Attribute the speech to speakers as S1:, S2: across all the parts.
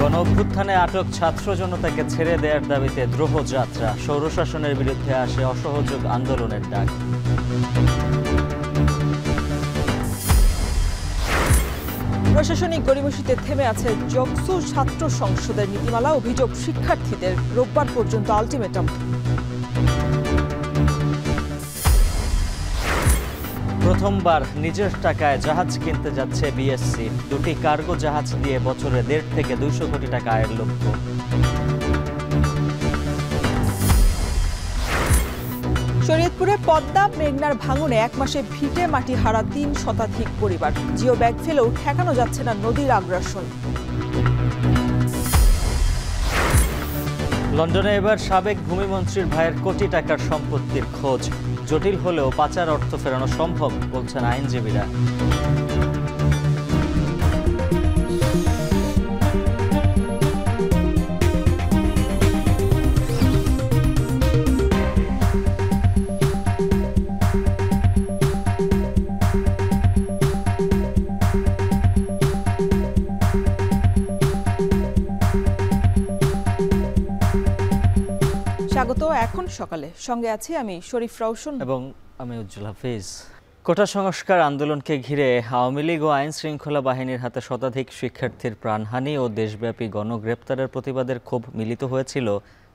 S1: গণঅভ্যুত্থানে আটক ছাত্র জনতাকে ছেড়ে দেওয়ার দাবিতে দ্রোহ যাত্রা, স্বৈরশাসনের বিরুদ্ধে আসে অসহযোগ আন্দোলনের ডাক।
S2: প্রশাসনিক গড়িমসিতে থেমে আছে জকসু ছাত্র সংসদের নীতিমালা, অভিযোগ শিক্ষার্থীদের রোববার পর্যন্ত আলটিমেটাম।
S1: প্রথমবার নিজের টাকায় জাহাজ কিনতে যাচ্ছে বিএসসি। দুটি কার্গো জাহাজ দিয়ে বছরে 1.5 থেকে 200 কোটি টাকা আয়ের লক্ষ্য।
S2: শরীয়তপুরে পদ্মা মেঘনার ভাঙনে 1 মাসে ভিটে মাটি হারা 3 শতাধিক পরিবার। জিও ব্যাগ ফেলেও ঠেকানো যাচ্ছে না নদীর আগ্রাসন।
S1: লন্ডনে এবার সাবেক ভূমিমন্ত্রীর ভাইয়ের কোটি টাকার সম্পত্তির খোঁজ। জটিল হলেও পাচার অর্থ ফেরানো সম্ভব বলছেন আইনজীবীরা।
S2: স্বাগত এখন সকালে, সঙ্গে আছি আমি শরীফ রওশন
S1: এবং আমি উজ্জ্বল হাফিজ। কোটা সংস্কার আন্দোলনকে ঘিরে আওয়ামী লীগ ও আইন শৃঙ্খলা বাহিনীর হাতে শতাধিক শিক্ষার্থীর প্রাণহানি ও দেশব্যাপী গণগ্রেপ্তারের প্রতিবাদের ক্ষোভ মিলিত হয়েছিল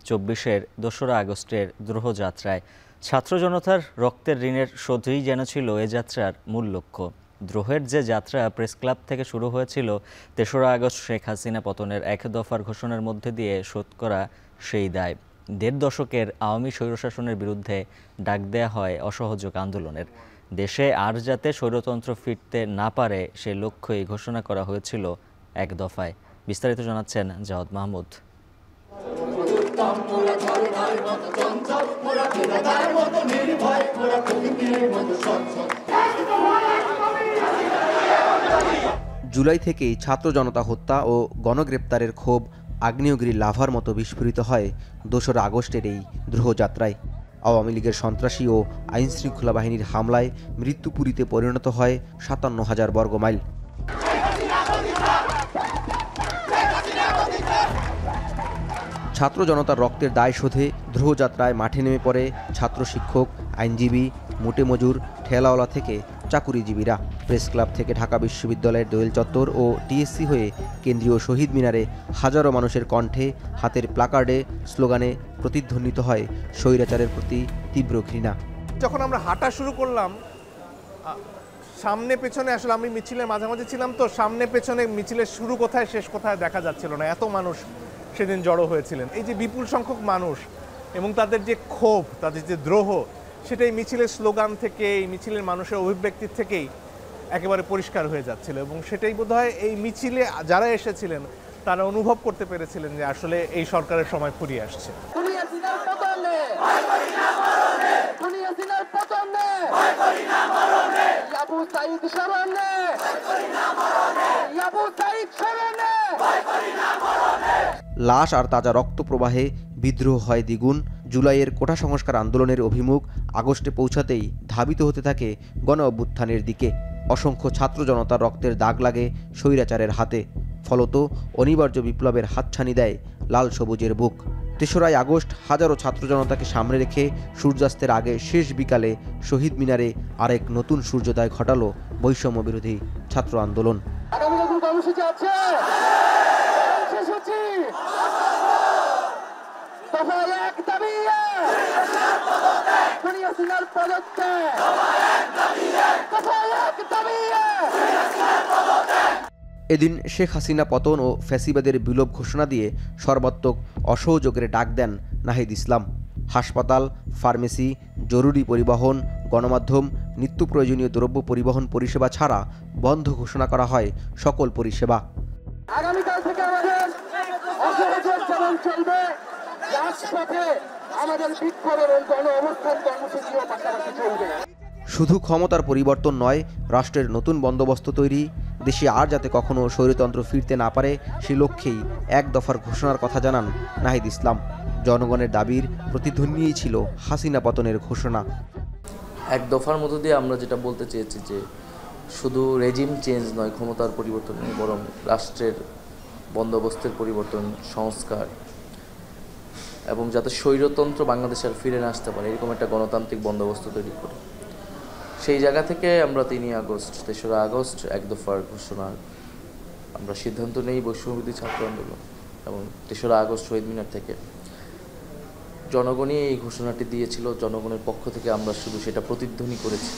S1: 24-এর 2রা আগস্টের দ্রোহযাত্রায়। ছাত্র জনতার রক্তের ঋণের শোধই যেন ছিল এ যাত্রার মূল লক্ষ্য। দ্রোহের যে যাত্রা প্রেস ক্লাব থেকে শুরু হয়েছিল 3রা আগস্ট শেখ হাসিনা পতনের 1 দফার ঘোষণার মধ্যে দিয়ে শোধ করা সেই দায়। 1.5 দশকের আওয়ামী স্বৈরশাসনের বিরুদ্ধে ডাক দেয়া হয় অসহযোগ আন্দোলনের। দেশে আর যাতে স্বৈরতন্ত্র ফিরতে না পারে সে লক্ষ্যই ঘোষণা করা হয়েছিল 1 দফায়। বিস্তারিত জানাচ্ছেন জাওয়াদ মাহমুদ।
S3: জুলাই থেকেই ছাত্র জনতা হত্যা ও গণগ্রেপ্তারের ক্ষোভ আগ্নেয়গিরি লাভার মতো বিস্ফোরিত হয় 2রা আগস্টের এই দ্রোহযাত্রায়। আওয়ামী লীগের সন্ত্রাসী ও আইনশৃঙ্খলা বাহিনীর হামলায় মৃত্যুপুরীতে পরিণত হয় 57,000 বর্গমাইল। ছাত্র জনতার রক্তের দায় শোধে দ্রোহযাত্রায় মাঠে নেমে পড়ে ছাত্র শিক্ষক, আইনজীবী, মোটে মজুর, ঠেলাওয়ালা থেকে চাকুরিজীবীরা। প্রেস ক্লাব থেকে ঢাকা বিশ্ববিদ্যালয়ের দোয়েল চত্বর ও টিএসসি হয়ে কেন্দ্রীয় শহীদ মিনারে হাজারো মানুষের কণ্ঠে, হাতের প্লাকার্ডে, স্লোগানে প্রতিধ্বনিত হয় স্বৈরাচারের প্রতি তীব্র ঘৃণা।
S4: যখন আমরা হাঁটা শুরু করলাম, সামনে পেছনে আসলে আমি মিছিলের মাঝামাঝি ছিলাম, তো সামনে পেছনে মিছিলের শুরু কোথায় শেষ কোথায় দেখা যাচ্ছিল না, এত মানুষ সেদিন জড়ো হয়েছিলেন। এই যে বিপুল সংখ্যক মানুষ এবং তাদের যে ক্ষোভ, তাদের যে দ্রোহ, সেটাই মিছিলের স্লোগান থেকে, এই মিছিলের মানুষের অভিব্যক্তির থেকেই একেবারে পরিষ্কার হয়ে যাচ্ছিল। এবং সেটাই বোধহয় এই মিছিলে যারা এসেছিলেন তারা অনুভব করতে পেরেছিলেন যে আসলে এই সরকারের সময় ফুরিয়ে আসছে।
S3: লাশ আর তাজা রক্ত প্রবাহে বিদ্রোহ হয় দ্বিগুণ। জুলাইয়ের কোটা সংস্কার আন্দোলনের অভিমুখ আগস্টে পৌঁছাতেই ধাবিত হতে থাকে গণ অভ্যুত্থানের দিকে। অসংখ্য ছাত্র জনতার রক্তের দাগ লাগে স্বৈরাচারের হাতে। ফলত অনিবার্য বিপ্লবের হাতছানি দেয় লাল সবুজের বুক। 3রা আগস্ট হাজারো ছাত্র জনতাকে সামনে রেখে সূর্যাস্তের আগে শেষ বিকালে শহীদ মিনারে আরেক নতুন সূর্যোদয় ঘটালো বৈষম্য বিরোধী ছাত্র আন্দোলন। এদিন শেখ হাসিনা পতন ও ফ্যাসিবাদের বিলোপ ঘোষণা দিয়ে সর্বাত্মক অসহযোগের ডাক দেন নাহিদ ইসলাম। হাসপাতাল, ফার্মেসি, জরুরি পরিবহন, গণমাধ্যম, নিত্য প্রয়োজনীয় দ্রব্য পরিবহন পরিষেবা ছাড়া বন্ধ ঘোষণা করা হয় সকল পরিষেবা।
S5: আগামীকাল থেকে আমাদের অসহযোগ যেমন চলবে, রাজপথে আমাদের বিক্ষোভ এবং গণ অবস্থান কর্মসূচিও পাশাপাশি চলবে।
S3: শুধু ক্ষমতার পরিবর্তন নয়, রাষ্ট্রের নতুন বন্দোবস্ত তৈরি, দেশে আর যাতে কখনো স্বৈরতন্ত্র ফিরতে না পারে সে লক্ষ্যেই 1 দফার ঘোষণার কথা জানান নাহিদ ইসলাম। জনগণের দাবির প্রতিধ্বনিই ছিল হাসিনা পতনের ঘোষণা।
S6: 1 দফার মধ্য দিয়ে আমরা যেটা বলতে চেয়েছি যে শুধু রেজিম চেঞ্জ নয়, ক্ষমতার পরিবর্তন নয়, বরং রাষ্ট্রের বন্দোবস্তের পরিবর্তন, সংস্কার এবং যাতে স্বৈরতন্ত্র বাংলাদেশে আর ফিরে না আসতে পারে এরকম একটা গণতান্ত্রিক বন্দোবস্ত তৈরি করি। সেই জায়গা থেকে আমরা 3 আগস্ট 3রা আগস্ট এক দফার ঘোষণা আমরা সিদ্ধান্ত নেই বৈষম্যবিরোধী ছাত্র আন্দোলন, এবং 3রা আগস্ট শহীদ মিনার থেকে জনগণই এই ঘোষণাটি দিয়েছিল। জনগণের পক্ষ থেকে আমরা শুধু সেটা প্রতিধ্বনি করেছি।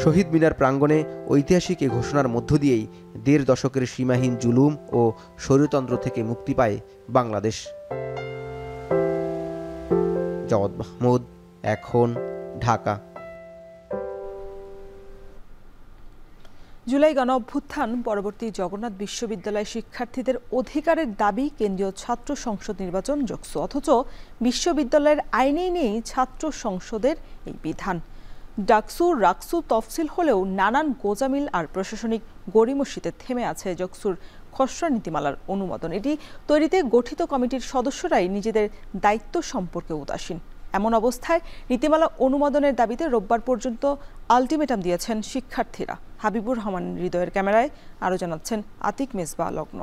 S3: শহীদ মিনার প্রাঙ্গণে ঐতিহাসিক এই ঘোষণার মধ্য দিয়েই 1.5 দশকের সীমাহীন জুলুম ও স্বৈরতন্ত্র থেকে মুক্তি পায় বাংলাদেশ। জওয়াদ মাহমুদ, এখন, ঢাকা।
S2: জুলাই গণ অভ্যুত্থান পরবর্তী জগন্নাথ বিশ্ববিদ্যালয় শিক্ষার্থীদের অধিকারের দাবি কেন্দ্রীয় ছাত্র সংসদ নির্বাচন যোগসু, অথচ বিশ্ববিদ্যালয়ের আইনেই নেই ছাত্র সংসদের এই বিধান। ডাকসু রাকসু তফসিল হলেও নানান গোজামিল আর প্রশাসনিক গড়িমসিতে থেমে আছে যোগসুর খসড়া নীতিমালার অনুমোদন। এটি তৈরিতে গঠিত কমিটির সদস্যরাই নিজেদের দায়িত্ব সম্পর্কে উদাসীন। এমন অবস্থায় নীতিমালা অনুমোদনের দাবিতে রোববার পর্যন্ত আলটিমেটাম দিয়েছেন শিক্ষার্থীরা। হাবিবুর রহমান হৃদয়ের ক্যামেরায় আরও জানাচ্ছেন আতিক মেজবা লগ্ন।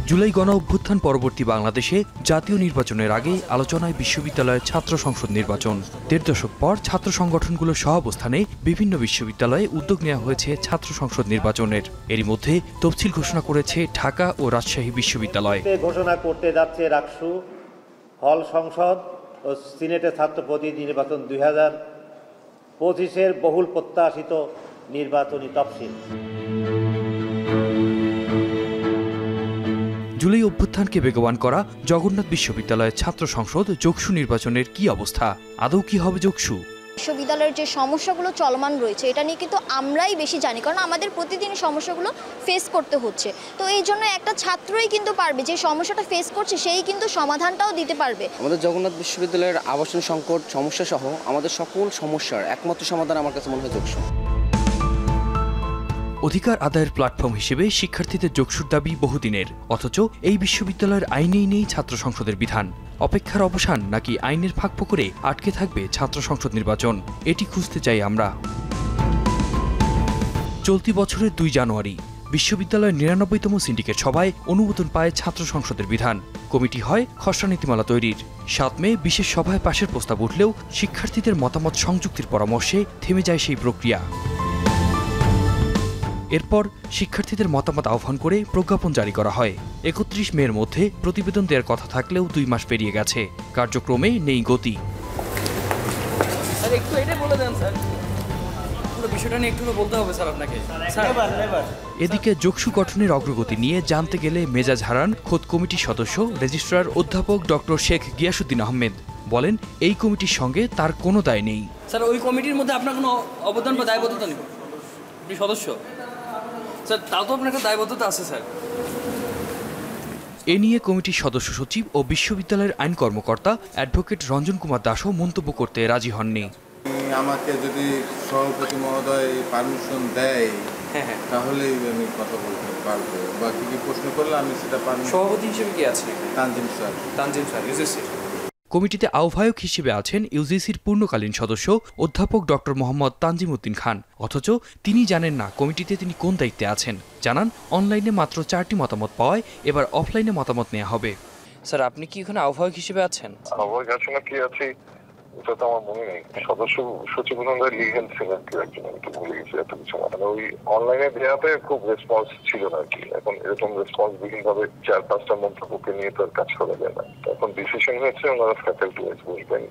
S7: জুলাই গণ অভ্যুত্থান পরবর্তী বাংলাদেশে জাতীয় নির্বাচনের আগে আলোচনায় বিশ্ববিদ্যালয়ের ছাত্র সংসদ নির্বাচন। 1.5 দশক পর ছাত্র সংগঠনগুলোর সহাবস্থানে বিভিন্ন বিশ্ববিদ্যালয়ে উদ্যোগ নেওয়া হয়েছে ছাত্র সংসদ নির্বাচনের। এরই মধ্যে তফসিল ঘোষণা করেছে ঢাকা ও রাজশাহী বিশ্ববিদ্যালয়।
S8: ঘোষণা করতে যাচ্ছে রাকসু, হল সংসদ ও সিনেটের ছাত্র প্রতিনিধি নির্বাচন 2025-এর বহুল প্রত্যাশিত নির্বাচনী তফসিল।
S7: জুলাই অভ্যুত্থানকে বেগবান করা জগন্নাথ বিশ্ববিদ্যালয়ের ছাত্র সংসদ যোগসু নির্বাচনের কি অবস্থা? আদৌ কি হবে যোগসু?
S9: বিশ্ববিদ্যালয়ের যে সমস্যাগুলো চলমান রয়েছে এটা নিয়ে কিন্তু আমরাই বেশি জানি, কারণ আমাদের প্রতিদিনই সমস্যাগুলো ফেস করতে হচ্ছে। তো এই জন্য একটা ছাত্রই কিন্তু পারবে, যে সমস্যাটা ফেস করছে সেই কিন্তু সমাধানটাও দিতে পারবে।
S10: আমাদের জগন্নাথ বিশ্ববিদ্যালয়ের আবাসন সংকট সমস্যা সহ আমাদের সকল সমস্যার একমাত্র সমাধান আমার কাছে মনে হয় যোগসু।
S7: অধিকার আদায়ের প্ল্যাটফর্ম হিসেবে শিক্ষার্থীদের যোগসুর দাবি বহুদিনের, অথচ এই বিশ্ববিদ্যালয়ের আইনেই নেই ছাত্র সংসদের বিধান। অপেক্ষার অবসান নাকি আইনের ফাঁকফোকরে আটকে থাকবে ছাত্র সংসদ নির্বাচন, এটি খুঁজতে চাই আমরা। চলতি বছরের 2 জানুয়ারি বিশ্ববিদ্যালয়ের 99তম সিন্ডিকেট সভায় অনুমোদন পায় ছাত্র সংসদের বিধান। কমিটি হয় খসড়া নীতিমালা তৈরির। 7 মে বিশেষ সভায় পাশের প্রস্তাব উঠলেও শিক্ষার্থীদের মতামত সংযুক্তির পরামর্শে থেমে যায় সেই প্রক্রিয়া। এরপর শিক্ষার্থীদের মতামত আহ্বান করে প্রজ্ঞাপন জারি করা হয়। 31 মের মধ্যে প্রতিবেদন দেওয়ার কথা থাকলেও 2 মাস পেরিয়ে গেছে, কার্যক্রমে নেই গতি। এদিকে যোগসু গঠনের অগ্রগতি নিয়ে জানতে গেলে মেজাজ হারান খোদ কমিটির সদস্য রেজিস্ট্রার অধ্যাপক ডক্টর শেখ গিয়াসউদ্দিন আহমেদ। বলেন এই কমিটির সঙ্গে তার কোনো দায় নেই।
S11: স্যার, ওই কমিটির মধ্যে আপনার কোনো অবদান বা দায়বদ্ধতা নেই, আপনি সদস্য স্যার, তাও তো আপনার একটা দায়বদ্ধতা আছে স্যার।
S7: এ নিয়ে কমিটির সদস্য সচিব ও বিশ্ববিদ্যালয়ের আইন কর্মকর্তা অ্যাডভোকেট রঞ্জন কুমার দাসও মন্তব্য করতে রাজি হননি।
S12: আমাকে যদি সভাপতি মহোদয় পারমিশন দেয় তাহলেই আমি কথা বলতে পারবো, বা কি প্রশ্ন করলে আমি সেটা পারবো।
S11: সভাপতি হিসেবে কি আছে?
S12: Tanzim sir UGC.
S7: কমিটিতে আহ্বায়ক হিসেবে আছেন ইউজিসির পূর্ণকালীন সদস্য অধ্যাপক ডক্টর মোহাম্মদ তানজিম উদ্দিন খান, অথচ তিনি জানেন না কমিটিতে তিনি কোন দায়িত্বে আছেন। জানান অনলাইনে মাত্র 4টি মতামত পাওয়ায় এবার অফলাইনে মতামত নেওয়া হবে।
S11: স্যার, আপনি কি এখানে আহ্বায়ক হিসেবে আছেন?
S13: আহ্বায়ক আসলে কি আছে এটা তো আমার মনে নেই। সদস্য সচিব লিগেল ছিলেন কেউ একজন, আমি তো ভুলে গেছি এত কিছু। মানে ওই অনলাইনে দেওয়াতে খুব রেসপন্স ছিল না আর কি। এখন এরকম রেসপন্স বিহীন ভাবে 4-5টা মন্তব্যকে নিয়ে তো কাজ করা যায় না। এখন ডিসিশন হয়েছে ওনারা ফ্যাকাল্টি ওয়াইজ বসবেন।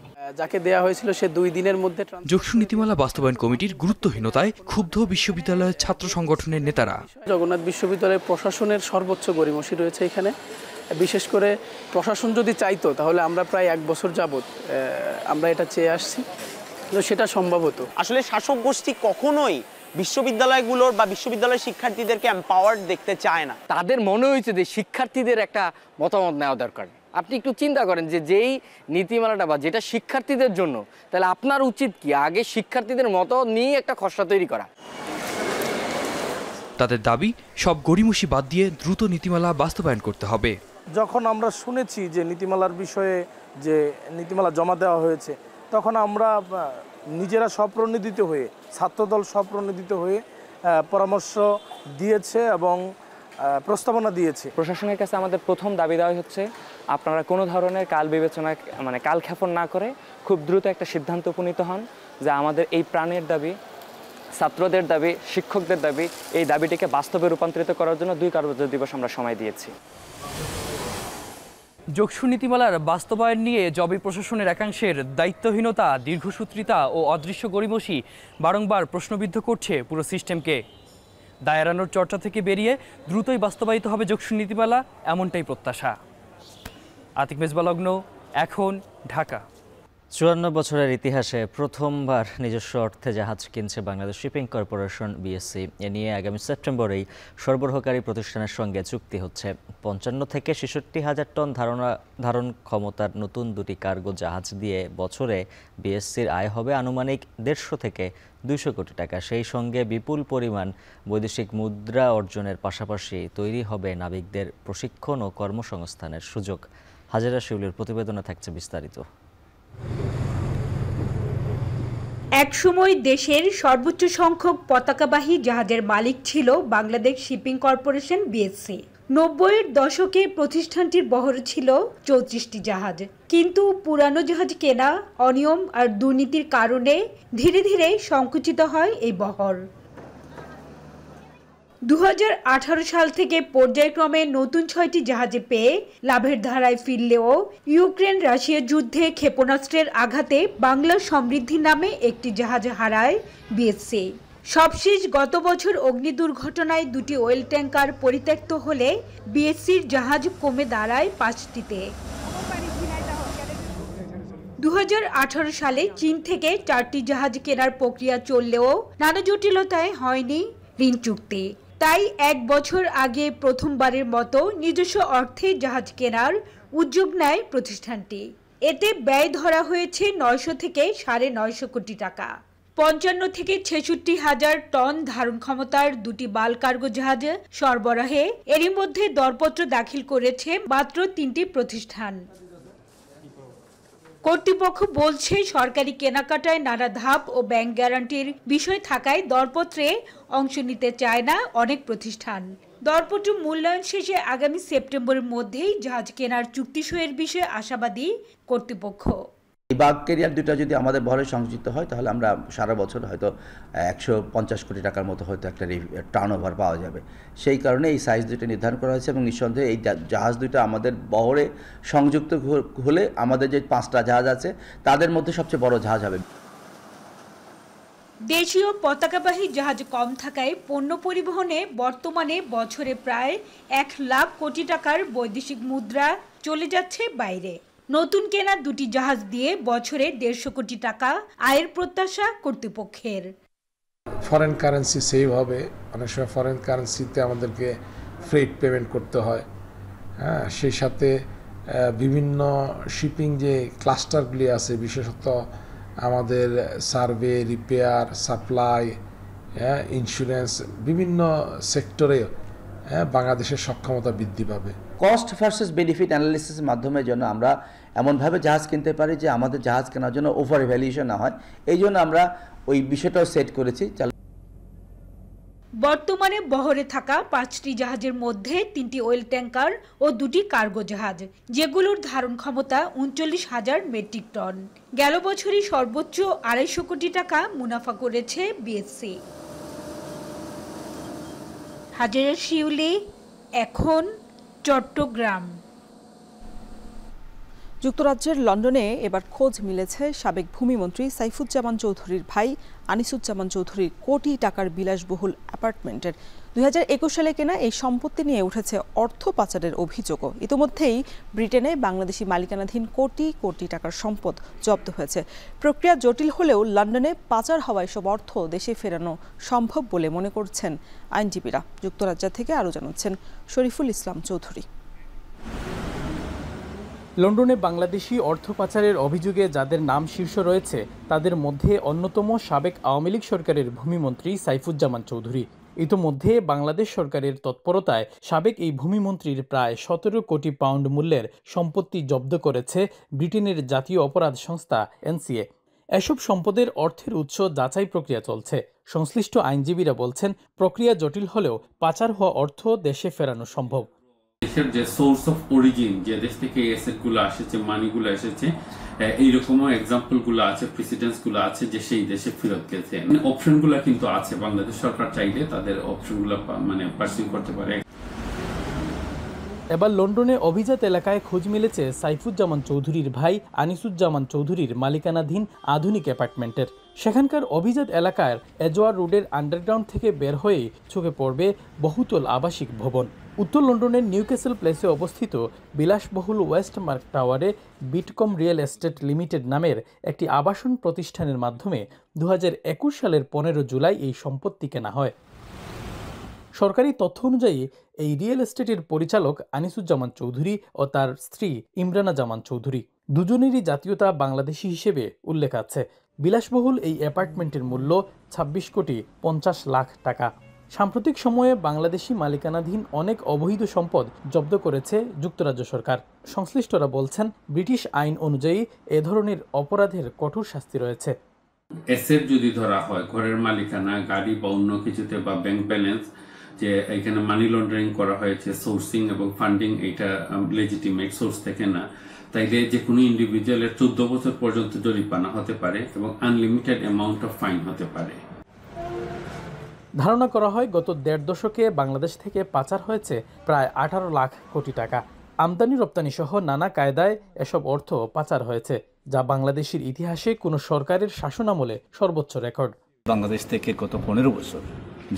S14: যাকে দেয়া হয়েছিল সে 2 দিনের মধ্যে।
S7: যোগসু নীতিমালা বাস্তবায়ন কমিটির গুরুত্বহীনতায় ক্ষুব্ধ বিশ্ববিদ্যালয়ের ছাত্র সংগঠনের নেতারা।
S14: জগন্নাথ বিশ্ববিদ্যালয়ের প্রশাসনের সর্বোচ্চ গড়িমসি রয়েছে এখানে। বিশেষ করে প্রশাসন যদি চাইতো তাহলে আমরা প্রায় 1 বছর যাবত আমরা এটা চেয়ে আসছি, কিন্তু সেটা সম্ভব হতো।
S15: আসলে শাসক গোষ্ঠী কখনোই বিশ্ববিদ্যালয়গুলোর বা বিশ্ববিদ্যালয়ের শিক্ষার্থীদেরকে এম্পাওয়ার্ড দেখতে চায় না।
S16: তাদের মনে হয়েছে যে শিক্ষার্থীদের একটা মতামত নেওয়া দরকার,
S10: আপনি একটু চিন্তা করেন যে যেই নীতিমালাটা বা যেটা শিক্ষার্থীদের জন্য, তাহলে আপনার উচিত কি আগে শিক্ষার্থীদের মতো নিয়ে একটা খসড়া তৈরি করা।
S7: তাদের দাবি সব গড়িমসি বাদ দিয়ে দ্রুত নীতিমালা বাস্তবায়ন করতে হবে।
S14: যখন আমরা শুনেছি যে নীতিমালার বিষয়ে যে নীতিমালা জমা দেওয়া হয়েছে, তখন আমরা নিজেরা স্বপ্রণোদিত হয়ে, ছাত্রদল স্বপ্রণোদিত হয়ে পরামর্শ দিয়েছে এবং প্রস্তাবনা দিয়েছে।
S16: প্রশাসনের কাছে আমাদের প্রথম দাবি দেওয়া হচ্ছে আপনারা কোনো ধরনের কাল বিবেচনা কালক্ষেপণ না করে খুব দ্রুত একটা সিদ্ধান্ত উপনীত হন যে আমাদের এই প্রাণের দাবি, ছাত্রদের দাবি, শিক্ষকদের দাবি, এই দাবিটিকে বাস্তবে রূপান্তরিত করার জন্য 2 কার্যদিবস দিবস আমরা সময় দিয়েছি।
S7: যোগসু নীতিমালার বাস্তবায়ন নিয়ে জবি প্রশাসনের একাংশের দায়িত্বহীনতা, দীর্ঘসূত্রিতা ও অদৃশ্য গড়িমসি বারংবার প্রশ্নবিদ্ধ করছে পুরো সিস্টেমকে। দায় এড়ানোর চর্চা থেকে বেরিয়ে দ্রুতই বাস্তবায়িত হবে যোগসু নীতিমালা, এমনটাই প্রত্যাশা। আতিক মেজবালগ্ন, এখন, ঢাকা।
S1: 54 বছরের ইতিহাসে প্রথমবার নিজস্ব অর্থে জাহাজ কিনছে বাংলাদেশ শিপিং কর্পোরেশন বিএসসি। এ নিয়ে আগামী সেপ্টেম্বরেই সরবরাহকারী প্রতিষ্ঠানের সঙ্গে চুক্তি হচ্ছে। 55 থেকে 66,000 টন ধারণ ক্ষমতার নতুন 2টি কার্গো জাহাজ দিয়ে বছরে বিএসসির আয় হবে আনুমানিক 150 থেকে 200 কোটি টাকা। সেই সঙ্গে বিপুল পরিমাণ বৈদেশিক মুদ্রা অর্জনের পাশাপাশি তৈরি হবে নাবিকদের প্রশিক্ষণ ও কর্মসংস্থানের সুযোগ। হাজেরা শিউলির প্রতিবেদনে থাকছে বিস্তারিত।
S17: একসময় দেশের সর্বোচ্চ সংখ্যক পতাকাবাহী জাহাজের মালিক ছিল বাংলাদেশ শিপিং কর্পোরেশন বিএসসি। 90-এর দশকে প্রতিষ্ঠানটির বহর ছিল 34টি জাহাজ, কিন্তু পুরানো জাহাজ কেনা, অনিয়ম আর দুর্নীতির কারণে ধীরে ধীরে সংকুচিত হয় এই বহর। 2018 সাল থেকে পর্যায়ক্রমে নতুন 6টি জাহাজে পেয়ে লাভের ধারায় ফিরলেও ইউক্রেন রাশিয়া যুদ্ধে ক্ষেপণাস্ত্রের আঘাতে বাংলার সমৃদ্ধি নামে একটি জাহাজ হারায় বিএসসি। সবশেষ গত বছর অগ্নি দুর্ঘটনায় 2টি অয়েল ট্যাঙ্কার পরিত্যক্ত হলে বিএসসির জাহাজ কমে দাঁড়ায় 5টিতে। 2018 সালে চীন থেকে 4টি জাহাজ কেনার প্রক্রিয়া চললেও নানা জটিলতায় হয়নি ঋণ চুক্তি। তাই 1 বছর আগে প্রথমবারের মতো নিজস্ব অর্থে জাহাজ কেনার উদ্যোগ নেয় প্রতিষ্ঠানটি। এতে ব্যয় ধরা হয়েছে 900 থেকে 950 কোটি টাকা। 55 থেকে 66,000 টন ধারণ ক্ষমতার 2টি বাল কার্গো জাহাজ সরবরাহে এরই মধ্যে দরপত্র দাখিল করেছে মাত্র 3টি প্রতিষ্ঠান। কর্তৃপক্ষ বলছে সরকারি কেনাকাটায় নানা ধাপ ও ব্যাংক গ্যারান্টির বিষয় থাকায় দরপত্রে অংশ নিতে চায় না অনেক প্রতিষ্ঠান। দরপত্র মূল্যায়ন শেষে আগামী সেপ্টেম্বরের মধ্যেই জাহাজ কেনার চুক্তি সইয়ের বিষয়ে আশাবাদী কর্তৃপক্ষ।
S18: এই বাগ ক্যারিয়ার দুটো যদি আমাদের বহরে সংযুক্ত হয় তাহলে আমরা সারা বছর হয়তো 150 কোটি টাকার মতো হয়তো একটা টার্নওভার পাওয়া যাবে। সেই কারণে এই সাইজ দুটো নির্ধারণ করা হয়েছে এবং নিঃসন্দেহে এই জাহাজ দুটো আমাদের বহরে সংযুক্ত হলে আমাদের যে 5টা জাহাজ আছে তাদের মধ্যে সবচেয়ে বড় জাহাজ হবে।
S17: দেশীয় পতাকাবাহী জাহাজ কম থাকায় পণ্য পরিবহনে বর্তমানে বছরে প্রায় 1 লাখ কোটি টাকার বৈদেশিক মুদ্রা চলে যাচ্ছে বাইরে। নতুন কেনা 2টি জাহাজ দিয়ে বছরে 150 কোটি টাকা আয়ের প্রত্যাশা কর্তৃপক্ষের।
S19: ফরেন কারেন্সি সেভ হবে, অনেক সময় ফরেন কারেন্সিতে আমাদেরকে ফ্রেট পেমেন্ট করতে হয়। হ্যাঁ, সেই সাথে বিভিন্ন শিপিং যে ক্লাস্টারগুলি আছে, বিশেষত আমাদের সার্ভে, রিপেয়ার, সাপ্লাই, ইন্স্যুরেন্স, বিভিন্ন সেক্টরে বাংলাদেশের সক্ষমতা বৃদ্ধি পাবে।
S18: কস্ট ভার্সেস বেনিফিট অ্যানালিসিসের মাধ্যমে যেন আমরা এমনভাবে জাহাজ কিনতে পারি যে আমাদের জাহাজ কেনার জন্য ওভার ভ্যালুয়েশন না হয়, এই জন্য আমরা ওই বিষয়টাও সেট করেছি।
S17: বর্তমানে বহরে থাকা 5টি জাহাজের মধ্যে 3টি অয়েল ট্যাঙ্কার ও 2টি কার্গো জাহাজ, যেগুলোর ধারণ ক্ষমতা 39,000 মেট্রিক টন। গেল বছরই সর্বোচ্চ 250 কোটি টাকা মুনাফা করেছে বিএসসি। হাজেরা শিউলি, এখন, চট্টগ্রাম।
S2: যুক্তরাজ্যের লন্ডনে এবার খোঁজ মিলেছে সাবেক ভূমিমন্ত্রী সাইফুজ্জামান চৌধুরীর ভাই আনিসুজ্জামান চৌধুরীর কোটি টাকার বিলাসবহুল অ্যাপার্টমেন্টের। 2021 সালে কেনা এই সম্পত্তি নিয়ে উঠেছে অর্থ পাচারের অভিযোগও। ইতিমধ্যেই ব্রিটেনে বাংলাদেশি মালিকানাধীন কোটি কোটি টাকার সম্পদ জব্দ হয়েছে। প্রক্রিয়া জটিল হলেও লন্ডনে পাচার হওয়া এসব অর্থ দেশে ফেরানো সম্ভব বলে মনে করছেন আইনজীবীরা। যুক্তরাজ্য থেকে আরও জানাচ্ছেন শরীফুল ইসলাম চৌধুরী।
S20: লন্ডনে বাংলাদেশি অর্থ পাচারের অভিযোগে যাদের নাম শীর্ষ রয়েছে তাদের মধ্যে অন্যতম সাবেক আওয়ামী লীগ সরকারের ভূমিমন্ত্রী সাইফুজ্জামান চৌধুরী। ইতোমধ্যে বাংলাদেশ সরকারের তৎপরতায় সাবেক এই ভূমিমন্ত্রীর প্রায় 17 কোটি পাউন্ড মূল্যের সম্পত্তি জব্দ করেছে ব্রিটেনের জাতীয় অপরাধ সংস্থা এনসিএ। এসব সম্পদের অর্থের উৎস যাচাই প্রক্রিয়া চলছে। সংশ্লিষ্ট আইনজীবীরা বলছেন, প্রক্রিয়া জটিল হলেও পাচার হওয়া অর্থ দেশে ফেরানো সম্ভব।
S21: দেশের যে সোর্স অফ অরিজিন, যে দেশ থেকে এই অ্যাসেটগুলো এসেছে, মানিগুলো এসেছে, এইরকমও এক্সাম্পলগুলো আছে, প্রেসিডেন্টসগুলো আছে যে সেই দেশে ফেরত গেছে। অপশনগুলো কিন্তু আছে, বাংলাদেশ সরকার চাইলে তাদের অপশনগুলো পার্সিউ করতে পারে।
S20: এবার লন্ডনে অভিজাত এলাকায় খোঁজ মিলেছে সাইফুজ্জামান চৌধুরীর ভাই আনিসুজ্জামান চৌধুরীর মালিকানাধীন আধুনিক অ্যাপার্টমেন্টের। সেখানকার অভিজাত এলাকার এজোয়ার রোডের আন্ডারগ্রাউন্ড থেকে বের হয়েই চোখে পড়বে বহুতল আবাসিক ভবন। উত্তর লন্ডনের নিউক্যাসল প্লেসে অবস্থিত বিলাসবহুল ওয়েস্টমার্ক টাওয়ারে বিটকম রিয়েল এস্টেট লিমিটেড নামের একটি আবাসন প্রতিষ্ঠানের মাধ্যমে 2021 সালের 15 জুলাই এই সম্পত্তি কেনা হয়। সরকারি তথ্য অনুযায়ী এই রিয়েল এস্টেটের পরিচালক আনিসুজ্জামান চৌধুরী ও তার স্ত্রী ইমরানা জামান চৌধুরী। দুজনেরই জাতীয়তা বাংলাদেশি হিসেবে উল্লেখ আছে। বিলাসবহুল এই অ্যাপার্টমেন্টের মূল্য 26 কোটি 50 লাখ টাকা। সাম্প্রতিক সময়ে বাংলাদেশি মালিকানাধীন অনেক অবৈধ সম্পদ জব্দ করেছে যুক্তরাজ্য সরকার। সংশ্লিষ্টরা বলছেন, ব্রিটিশ আইন অনুযায়ী এ ধরনের অপরাধের কঠোর শাস্তি রয়েছে।
S21: অ্যাসেট যদি ধরা হয়, ঘরের মালিকানা, গাড়ি বা অন্য কিছুতে, বা ব্যাংক ব্যালেন্স, যে এখানে মানি লন্ডারিং করা হয়েছে, সোর্সিং এবং ফান্ডিং এটা লেজিটিমেট সোর্স থেকে না, তাইলে যে কোনো ইন্ডিভিজুয়ালের 14 বছর পর্যন্ত জরিমানা হতে পারে এবং আনলিমিটেড অ্যামাউন্ট অফ ফাইন হতে পারে।
S20: ধারণা করা হয়, গত 1.5 দশকে বাংলাদেশ থেকে পাচার হয়েছে প্রায় 18 লাখ কোটি টাকা। আমদানি রপ্তানি সহ নানা কায়দায় এসব অর্থ পাচার হয়েছে, যা বাংলাদেশের ইতিহাসে কোনো সরকারের শাসনামলে সর্বোচ্চ রেকর্ড।
S22: বাংলাদেশ থেকে গত 15 বছর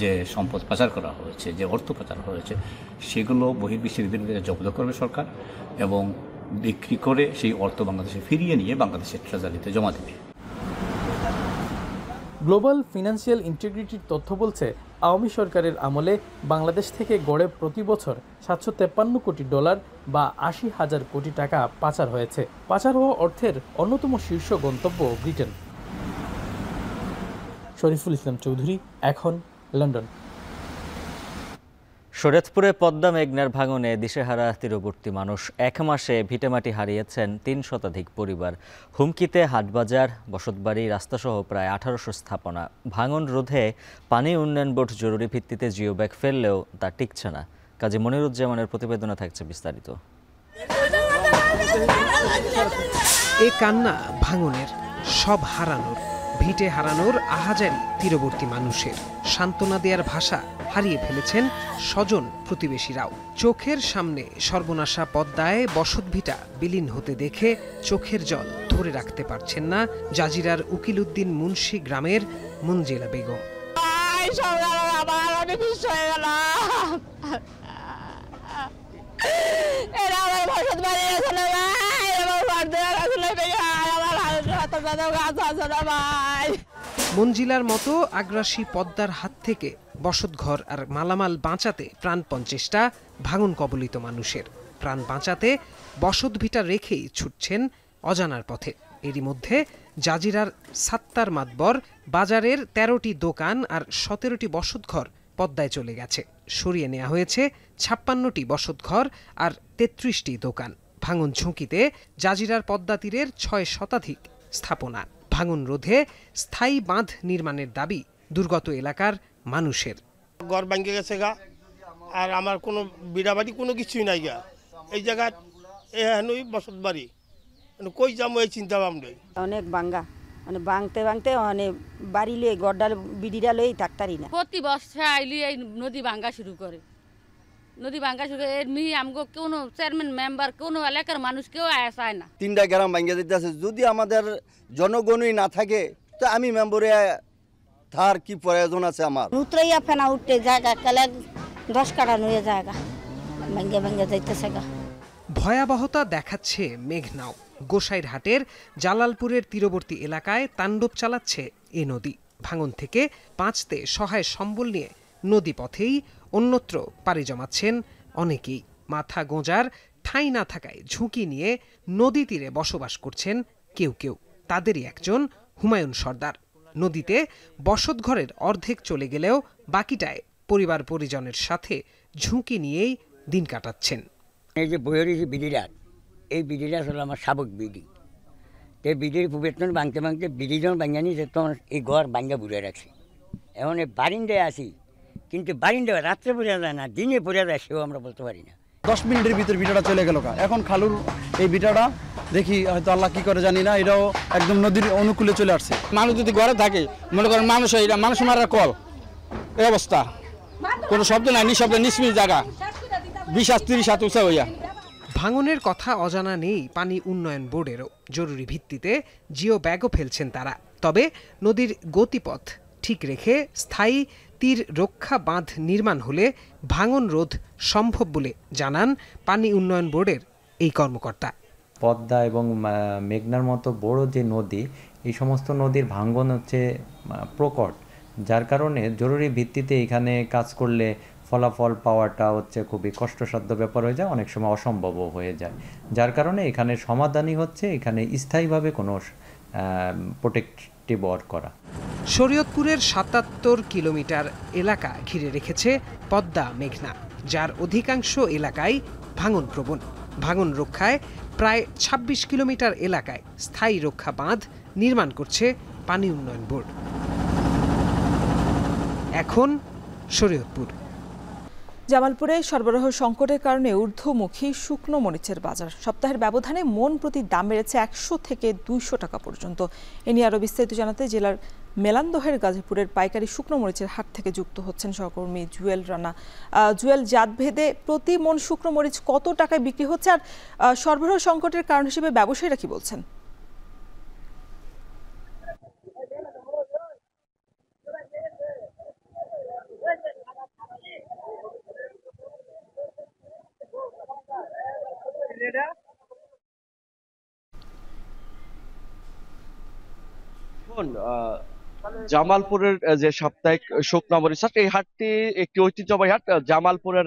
S22: যে সম্পদ পাচার করা হয়েছে, যে অর্থ পাচার হয়েছে, সেগুলো বহির্বিশ্বের বিরুদ্ধে জব্দ করবে সরকার এবং বিক্রি করে সেই অর্থ বাংলাদেশে ফিরিয়ে নিয়ে বাংলাদেশের ট্রেজারিতে জমা দেবে।
S20: গ্লোবাল ফিনান্সিয়াল ইন্টিগ্রিটির তথ্য বলছে, আওয়ামী সরকারের আমলে বাংলাদেশ থেকে গড়ে প্রতি বছর $753 কোটি বা 80,000 কোটি টাকা পাচার হয়েছে। পাচার হওয়া অর্থের অন্যতম শীর্ষ গন্তব্য ব্রিটেন। শরীফুল ইসলাম চৌধুরী, এখন, লন্ডন।
S1: শরীয়তপুরে পদ্মা মেঘনার ভাঙনে দিশেহারা তীরবর্তী মানুষ। 1 মাসে ভিটেমাটি হারিয়েছেন 3 শতাধিক পরিবার। হুমকিতে হাটবাজার, বসতবাড়ি, রাস্তাসহ প্রায় 1800 স্থাপনা। ভাঙন রোধে পানি উন্নয়ন বোর্ড জরুরি ভিত্তিতে জিও ব্যাগ ফেললেও তা টিকছে না। কাজী মনিরুজ্জামানের প্রতিবেদনে থাকছে বিস্তারিত।
S23: এ কান্না ভাঙনের, সব হারানোর, ভিটে হারানোর আহাজারি তীরবর্তী মানুষের। সান্ত্বনা দেওয়ার ভাষা হারিয়ে ফেলেছেন স্বজন প্রতিবেশীরাও। চোখের সামনে সর্বনাশা পদ্মায় বসতভিটা বিলীন হতে দেখে চোখের জল ধরে রাখতে পারছেন না জাজিরার উকিলউদ্দিন মুন্সি গ্রামের মঞ্জিলা বেগম। মঞ্জিলার মতো আগ্রাসী পদ্মার হাত থেকে বসতঘর আর মালামাল বাঁচাতে প্রাণপণ চেষ্টা ভাঙন কবলিত মানুষের। প্রাণ বাঁচাতে বসতভিটা রেখেই ছুটছেন অজানার পথে। এরই মধ্যে জাজিরার সাত্তার মাতবর বাজারের 13টি দোকান আর 17টি বসতঘর পদ্মায় চলে গেছে। সরিয়ে নেওয়া হয়েছে 56টি বসতঘর আর 33টি দোকান। ভাঙন ঝুঁকিতে জাজিরার পদ্মা তীরের 6 শতাধিক স্থাপনা। ভাঙন রোধে স্থায়ী বাঁধ নির্মাণের দাবি দুর্গত এলাকার মানুষের।
S24: ঘর ভাঙে গেছে গা, আর আমার কোনো বিড়াবাড়ি কোনো কিছুই নাই গা। এই জায়গায় এখানেই বসত বাড়ি, কই যাবো এই চিন্তা ভাবনা।
S25: অনেক ভাঙ্গা, মানে ভাঙতে ভাঙতে অনেক বাড়ি লই গড়ডাল বিড়িটা লই থাকতারি না।
S26: প্রতি বছর আইলি এই নদী ভাঙ্গা শুরু করে, নদী ভাঙ্গা শুরু করে। এর মিহি আমগো কোনো চেয়ারম্যান মেম্বার কোনো এলাকার মানুষ কেউ আয় না।
S27: 3টা গ্রাম ভাঙ্গা দিতেছে। যদি আমাদের জনগণই না থাকে তো আমি মেম্বরে থার কি প্রয়োজন আছে আমার?
S25: উতরাইয়া ফেনা উঠতে জায়গা কালে 10 কাটা নয়ে জায়গা ভাঙ্গা ভাঙ্গা যাইতেছে গা।
S23: ভয়াবহতা দেখাচ্ছে মেঘনাও। গোসাইরহাটের জালালপুরের তীরবর্তী এলাকায় তাণ্ডব চালাচ্ছে এ নদী। ভাঙন থেকে বাঁচতে সহায় সম্বল নিয়ে নদী পথেই অন্যত্র পাড়ি জমাচ্ছেন অনেকেই। মাথা গোঁজার ঠাঁই না থাকায় ঝুঁকি নিয়ে নদী তীরে বসবাস করছেন কেউ কেউ। তাদেরই একজন হুমায়ুন সর্দার। নদীতে বসতঘরের অর্ধেক চলে গেলেও বাকিটায় পরিবার পরিজনের সাথে ঝুঁকি নিয়েই দিন কাটাচ্ছেন।
S3: এই যে বইয়ের যে বিড়িরা, এই বিড়িটা আসলে আমার শাবক বিড়ি। তো বিড়ির বেতন ভাঙতে ভাঙতে বিড়ি যখন ভাঙা নিয়েছে তখন এই ঘর ভাঙ্গা বুড়ে রাখছি। এখন এই বারিন্দায় আসি, কিন্তু বারিন্দায় রাত্রে পড়ে যায় না, দিনে পড়ে যায়, সেও আমরা বলতে পারি না।
S4: 10 মিনিটের ভিতর বিটাটা চলে গেল। এখন খালুর এই বিটাটা দেখি হয়তো আল্লাহ কি করে জানি না, এটাও একদম নদীর অনুকূলে চলে আসছে।
S5: মানুষ যদি ঘরে থাকে, মনে করেন মানুষ মারার কল, এই অবস্থা, কোনো শব্দ নাই, নিঃশব্দ নিষ্মিল জায়গা, 20-30 হাত উঁচা হইয়া।
S23: ভাঙনের কথা অজানা নেই পানি উন্নয়ন বোর্ডেরও। জরুরি ভিত্তিতে জিও ব্যাগও ফেলছেন তারা। তবে নদীর গতিপথ ঠিক রেখে স্থায়ী তীর রক্ষা বাঁধ নির্মাণ হলে ভাঙন রোধ সম্ভব বলে জানান পানি উন্নয়ন বোর্ডের এই কর্মকর্তা।
S6: পদ্মা এবং মেঘনার মতো বড় যে নদী, এই সমস্ত নদীর ভাঙ্গন হচ্ছে প্রকট, যার কারণে জরুরি ভিত্তিতে এখানে কাজ করলে ফলাফল পাওয়াটা হচ্ছে খুবই কষ্টসাধ্য ব্যাপার হয়ে যায়, অনেক সময় অসম্ভবও হয়ে যায়। যার কারণে এখানে সমাধানই হচ্ছে এখানে স্থায়ীভাবে কোনো প্রোটেক্টিভ ওয়ার্ক করা।
S23: শরীয়তপুরের ৭৭ কিলোমিটার এলাকা ঘিরে রেখেছে পদ্মা মেঘনা, যার অধিকাংশ এলাকায় ভাঙন প্রবণ। ভাঙন রক্ষায় প্রায় ২৬ কিলোমিটার এলাকায় স্থায়ী রক্ষা বাঁধ নির্মাণ করছে পানি উন্নয়ন বোর্ড। এখন শরীয়তপুর।
S2: জামালপুরে সরবরাহ সংকটের কারণে ঊর্ধ্বমুখী শুকনো মরিচের বাজার। সপ্তাহের ব্যবধানে মন প্রতি দাম বেড়েছে ১০০ থেকে ২০০ টাকা পর্যন্ত। এ নিয়ে আরও বিস্তারিত জানাতে জেলার মেলান্দহের গাজীপুরের পাইকারি শুকনো মরিচের হাট থেকে যুক্ত হচ্ছেন সহকর্মী জুয়েল রানা। জুয়েল, জাতভেদে প্রতি মন শুকনো মরিচ কত টাকায় বিক্রি হচ্ছে, আর সরবরাহ সংকটের কারণ হিসেবে ব্যবসায়ীরা কি বলছেন?
S8: জামালপুরের যে সাপ্তাহিক শুকনা মরিচ হাট, এই হাটটি একটি ঐতিহ্যবাহী হাট। জামালপুরের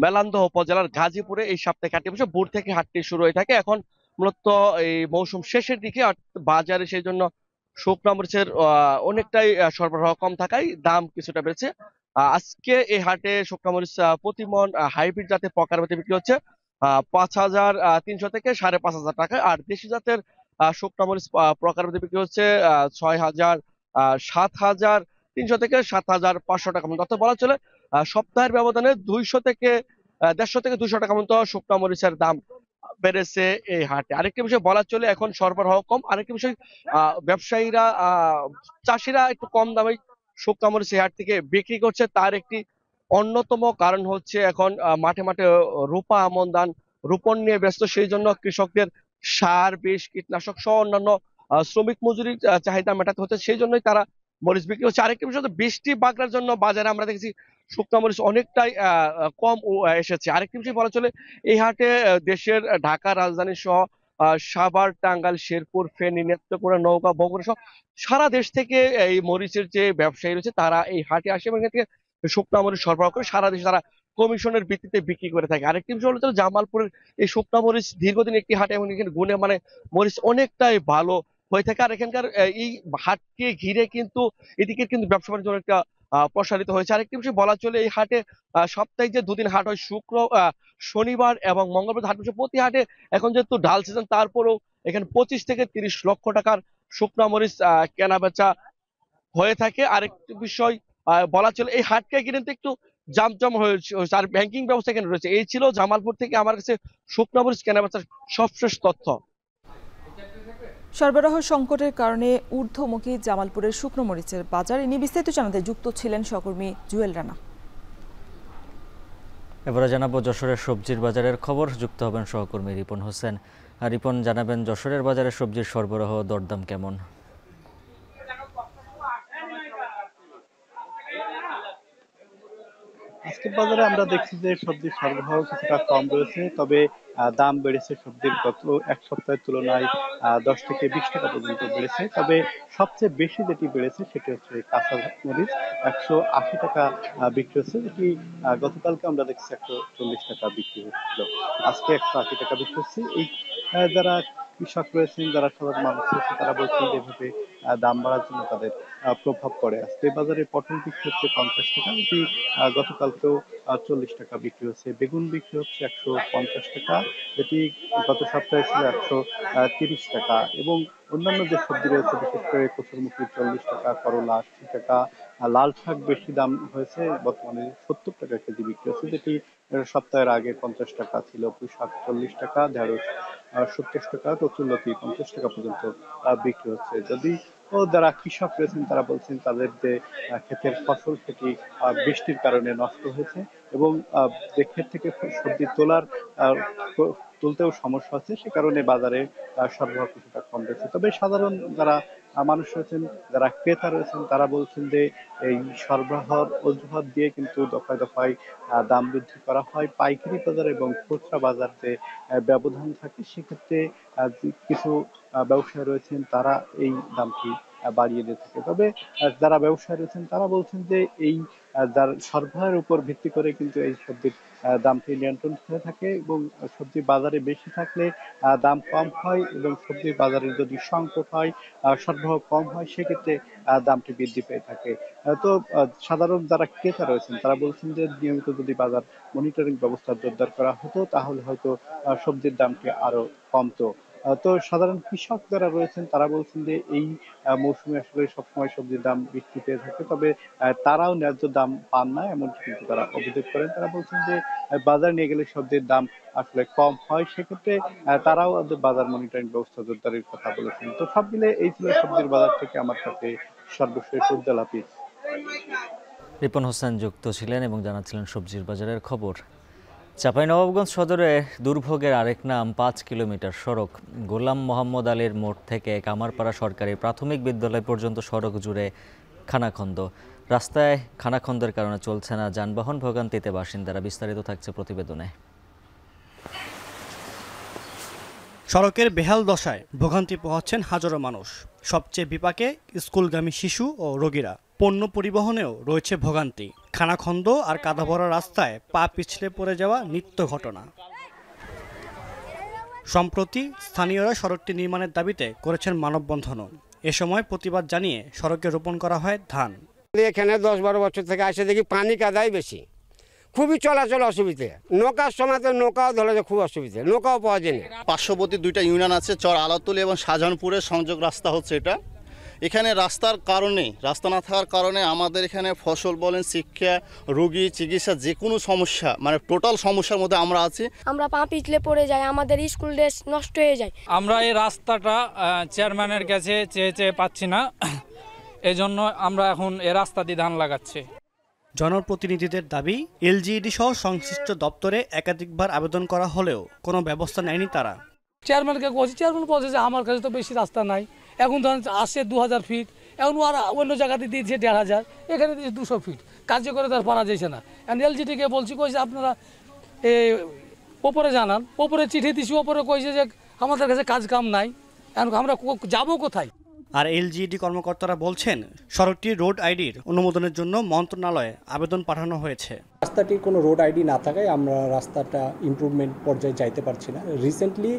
S8: মেলান্দহ উপজেলার গাজীপুরে এই সাপ্তাহিক হাটটি বসে। ভোর থেকে হাটটি শুরু হয়ে থাকে। এখন মূলত এই মৌসুম শেষের দিকে বাজারে সেই জন্য শুকনা মরিচের অনেকটাই সরবরাহ কম থাকায় দাম কিছুটা বেড়েছে। আজকে এই হাটে শুকনা মরিচ প্রতি মন হাইব্রিড জাতের প্রকারভেদে বিক্রি হচ্ছে ৫,৩০০ থেকে ৫,৫০০ টাকা, আর দেশি জাতের শুকনা মরিচ প্রকারভেদে বিক্রি হচ্ছে ৬,০০০, ৭,৩০০ থেকে ৭,৫০০ টাকা মতো। বলা চলে সপ্তাহের ব্যবধানে 150 থেকে 200 টাকা মতো শুকনা মরিচের দাম বেড়েছে এই হাটে। আরেকটি বিষয় বলা চলে, এখন সরবরাহ কম। আরেকটি বিষয়, ব্যবসায়ীরা চাষিরা একটু কম দামে শুকনা মরিচ এই হাট থেকে বিক্রি করছে। তার একটি অন্যতম কারণ হচ্ছে এখন মাঠে মাঠে রোপা আমন ধান রোপণ নিয়ে ব্যস্ত, সেই জন্য কৃষকদের সার, বিষ, কীটনাশক সহ অন্যান্য শ্রমিক মজুরির চাহিদা মেটাতে হচ্ছে, সেই জন্যই তারা মরিচ বিক্রি হচ্ছে। আরেকটি বিষয়, বৃষ্টি বাগড়ার জন্য বাজারে আমরা দেখেছি শুকনা মরিচ অনেকটাই কম এসেছে। আরেকটি বিষয় বলা চলে, এই হাটে দেশের ঢাকা রাজধানী সহ সাভার, টাঙ্গাইল, শেরপুর, ফেনী, নেত্রকোনা, নওগাঁ, বগুড়া সহ সারা দেশ থেকে এই মরিচের যে ব্যবসায়ী রয়েছে তারা এই হাটে আসে এবং এখান থেকে শুকনা মরিচ সরবরাহ করে সারা দেশে তারা কমিশনের ভিত্তিতে বিক্রি করে থাকে। আরেকটি বিষয় হলো জামালপুরের এই শুকনা মরিচ দীর্ঘদিন একটি হাটে এবং এখানে গুণে মানে মরিচ অনেকটাই ভালো হয়ে থাকে। আর এখানকার এই হাটকে ঘিরে কিন্তু এদিকে কিন্তু ব্যবসা বাণিজ্য অনেকটা প্রসারিত হয়েছে। আরেকটি বিষয় বলা চলে, এই হাটে সপ্তাহে যে দুদিন হাট হয়, শনিবার এবং মঙ্গলবার হাট বসে। প্রতি হাটে এখন যেহেতু ডাল সিজন, তারপরেও এখানে 25 থেকে 30 লক্ষ টাকার শুকনা মরিচ কেনা বেচা হয়ে থাকে। আরেকটি বিষয় বলা চলে, এই হাটকে ঘিরে একটু জামজম হয়েছে আর ব্যাংকিং ব্যবস্থা এখানে রয়েছে। এই ছিল জামালপুর থেকে আমার কাছে শুকনা মরিচ কেনা বেচার সবশেষ তথ্য।
S2: সরবরাহ সংকটের কারণে ঊর্ধ্বমুখী জামালপুরের শুকনো মরিচের বাজার। ইনি বিস্তারিত জানাতে যুক্ত ছিলেন সহকর্মী জুয়েল রানা।
S1: এবারে জানাবো যশোরের সবজির বাজারের খবর। যুক্ত হবেন সহকর্মী রিপন হোসেন। আর রিপন, জানাবেন যশোরের বাজারে সবজির সরবরাহ দরদাম কেমন?
S9: আজকের বাজারে আমরা দেখছি যে সবজির সরবরাহ কিছুটা কম রয়েছে, তবে দাম বেড়েছে সবজির গত এক সপ্তাহের তুলনায় 10 থেকে 20 টাকা পর্যন্ত বেড়েছে। তবে সবচেয়ে বেশি যেটি বেড়েছে সেটি হচ্ছে কাঁচা মরিচ, 180 টাকা বিক্রি হচ্ছে, যেটি গতকালকে আমরা দেখছি 140 টাকা বিক্রি হচ্ছিল, আজকে 180 টাকা বিক্রি হচ্ছে। এই যারা কৃষক রয়েছেন, যারা সাধারণ মানুষ রয়েছে, তারা বলছেন যে এভাবে দাম বাড়ার জন্য তাদের প্রভাব পড়ে। আজকে বাজারে পটল বিক্রি হচ্ছে 50 টাকা, যেটি গতকালকেও 40 টাকা বিক্রি হচ্ছে। বেগুন বিক্রি হচ্ছে 150 টাকা, যেটি গত সপ্তাহে ছিল 130 টাকা। এবং অন্যান্য যে সবজি রয়েছে, বিশেষ করে কচুরমুখী 40 টাকা, করলা 80 টাকা, লাল শাক বেশি দাম হয়েছে, বর্তমানে 70 টাকা কেজি বিক্রি হচ্ছে, যেটি সপ্তাহের আগে 50 টাকা ছিল। পুঁই শাক 40 টাকা, ঢেঁড়স 70 টাকা, কচুরলতি 50 টাকা পর্যন্ত বিক্রি হচ্ছে। যদি যারা কৃষক রয়েছেন তারা বলছেন তাদের যে ক্ষেতের ফসল সেটি বৃষ্টির কারণে নষ্ট হয়েছে এবং যে ক্ষেত থেকে সবজি তুলতেও সমস্যা হচ্ছে, সে কারণে বাজারে সরবরাহ কিছুটা কম রয়েছে। তবে সাধারণ যারা মানুষ রয়েছেন, যারা ক্রেতা রয়েছেন, তারা বলছেন যে এই সরবরাহর অজুহাত দিয়ে কিন্তু দফায় দফায় দাম বৃদ্ধি করা হয়। পাইকারি বাজার এবং খুচরা বাজার যে ব্যবধান থাকে, সেক্ষেত্রে কিছু ব্যবসায়ী রয়েছেন তারা এই দামটি বাড়িয়ে দিয়ে থাকে। তবে যারা ব্যবসায়ী রয়েছেন তারা বলছেন যে এই যার সরবরাহের উপর ভিত্তি করে কিন্তু এই সবজির দামটি নিয়ন্ত্রণ হয়ে থাকে এবং সবজি বাজারে বেশি থাকলে দাম কম হয় এবং সবজির বাজারে যদি সংকট হয়, সরবরাহ কম হয়, সেক্ষেত্রে দামটি বৃদ্ধি পেয়ে থাকে। তো সাধারণ যারা ক্রেতা রয়েছেন তারা বলছেন যে নিয়মিত যদি বাজার মনিটরিং ব্যবস্থা জোরদার করা হতো তাহলে হয়তো সবজির দামটি আরো কমতো। তো সাধারণ কৃষক যারা রয়েছেন তারা বলছেন যে এই মৌসুমে আসলে সবসময় সবজির দাম বৃদ্ধি পেয়ে থাকে, তবে তারাও ন্যায্য দাম পান না, এমনকি কিন্তু তারা অভিযোগ করেন। তারা বলছেন যে বাজার নিয়ে গেলে সবজির দাম আসলে কম হয়, সেক্ষেত্রে তারাও বাজার মনিটরিং ব্যবস্থা জোরদারের কথা বলেছেন। তো সব মিলে এই ছিল সবজির বাজার থেকে আমার কাছে সর্বশেষ উজ্জ্বল আপিস।
S1: রিপন হোসেন যুক্ত ছিলেন এবং জানাচ্ছিলেন সবজির বাজারের খবর। চাঁপাইনবাবগঞ্জ সদরে দুর্ভোগের আরেক নাম 5 কিলোমিটার সড়ক। গোলাম মোহাম্মদ আলীর মোড় থেকে কামারপাড়া সরকারি প্রাথমিক বিদ্যালয় পর্যন্ত সড়ক জুড়ে খানাখন্দ। রাস্তায় খানাখন্দের কারণে চলছে না যানবাহন, ভোগান্তিতে বাসিন্দারা। বিস্তারিত থাকছে প্রতিবেদনে।
S10: সড়কের বেহাল দশায় ভোগান্তি পোহাচ্ছেন হাজারো মানুষ। সবচেয়ে বিপাকে স্কুলগামী শিশু ও রোগীরা। পণ্য পরিবহনেও রয়েছে ভোগান্তি। খানাখন্দ আর কাদা ভরা রাস্তায় পা পিছলে পড়ে যাওয়া নিত্য ঘটনা। সম্প্রতি স্থানীয়রা সড়কটি নির্মাণের দাবিতে করেছেন মানববন্ধনও। এ সময় প্রতিবাদ জানিয়ে সড়কে রোপণ করা হয় ধান।
S11: এখানে 10-12 বছর থেকে আসে দেখি পানি কাদাই বেশি, খুবই চলাচল অসুবিধে। নৌকার সময় তো নৌকাও ধরে খুব অসুবিধে, নৌকাও পাওয়া যায় না।
S12: পার্শ্ববর্তী 2টা ইউনিয়ন আছে, চর আলাতুলি এবং শাহজাহানপুরের সংযোগ রাস্তা হচ্ছে এটা। এখানে রাস্তার কারণে, রাস্তা না থাকার কারণে আমাদের এখানে ফসল বলেন, শিক্ষা, রোগী, চিকিৎসা, যে কোনো সমস্যা, মানে টোটাল সমস্যার মধ্যে আমরা আছি।
S13: আমরা পা পিছলে পড়ে যাই, আমাদের স্কুল ড্রেস নষ্ট হয়ে যায়।
S14: আমরা এই রাস্তাটা চেয়ারম্যানের কাছে চেয়ে পাচ্ছি না, এজন্য আমরা এখন এই রাস্তা দিয়ে ধান লাগাচ্ছি।
S10: জনপ্রতিনিধিদের দাবি, এলজিইডি সহ সংশ্লিষ্ট দপ্তরে একাধিকবার আবেদন করা হলেও কোনো ব্যবস্থা নেয়নি তারা।
S15: চেয়ারম্যানকে বলছি, চেয়ারম্যান বলছে যে আমার কাছে তো বেশি রাস্তা নাই, এখন ধরেন আসে 2000 ফিট, এখন আর অন্য জায়গাতে দিয়েছে 1500, এখানে দিয়েছে 200 ফিট, কার্য করে তার পারা যাচ্ছে না। এলজিটিকে বলছি, কইছে আপনারা ওপরে জানান, ওপরে চিঠি দিছি, ওপরে কইছে যে আমাদের কাছে কাজ কাম নাই, এখন আমরা যাবো কোথায়?
S10: আর এলজিইডি কর্মকর্তারা বলছেন সড়কটির রোড আইডির অনুমোদনের জন্য মন্ত্রণালয়ে আবেদন পাঠানো হয়েছে।
S28: রাস্তাটির কোনো রোড আইডি না থাকায় আমরা রাস্তাটা ইমপ্রুভমেন্ট পর্যায়ে যাইতে পারছি না। রিসেন্টলি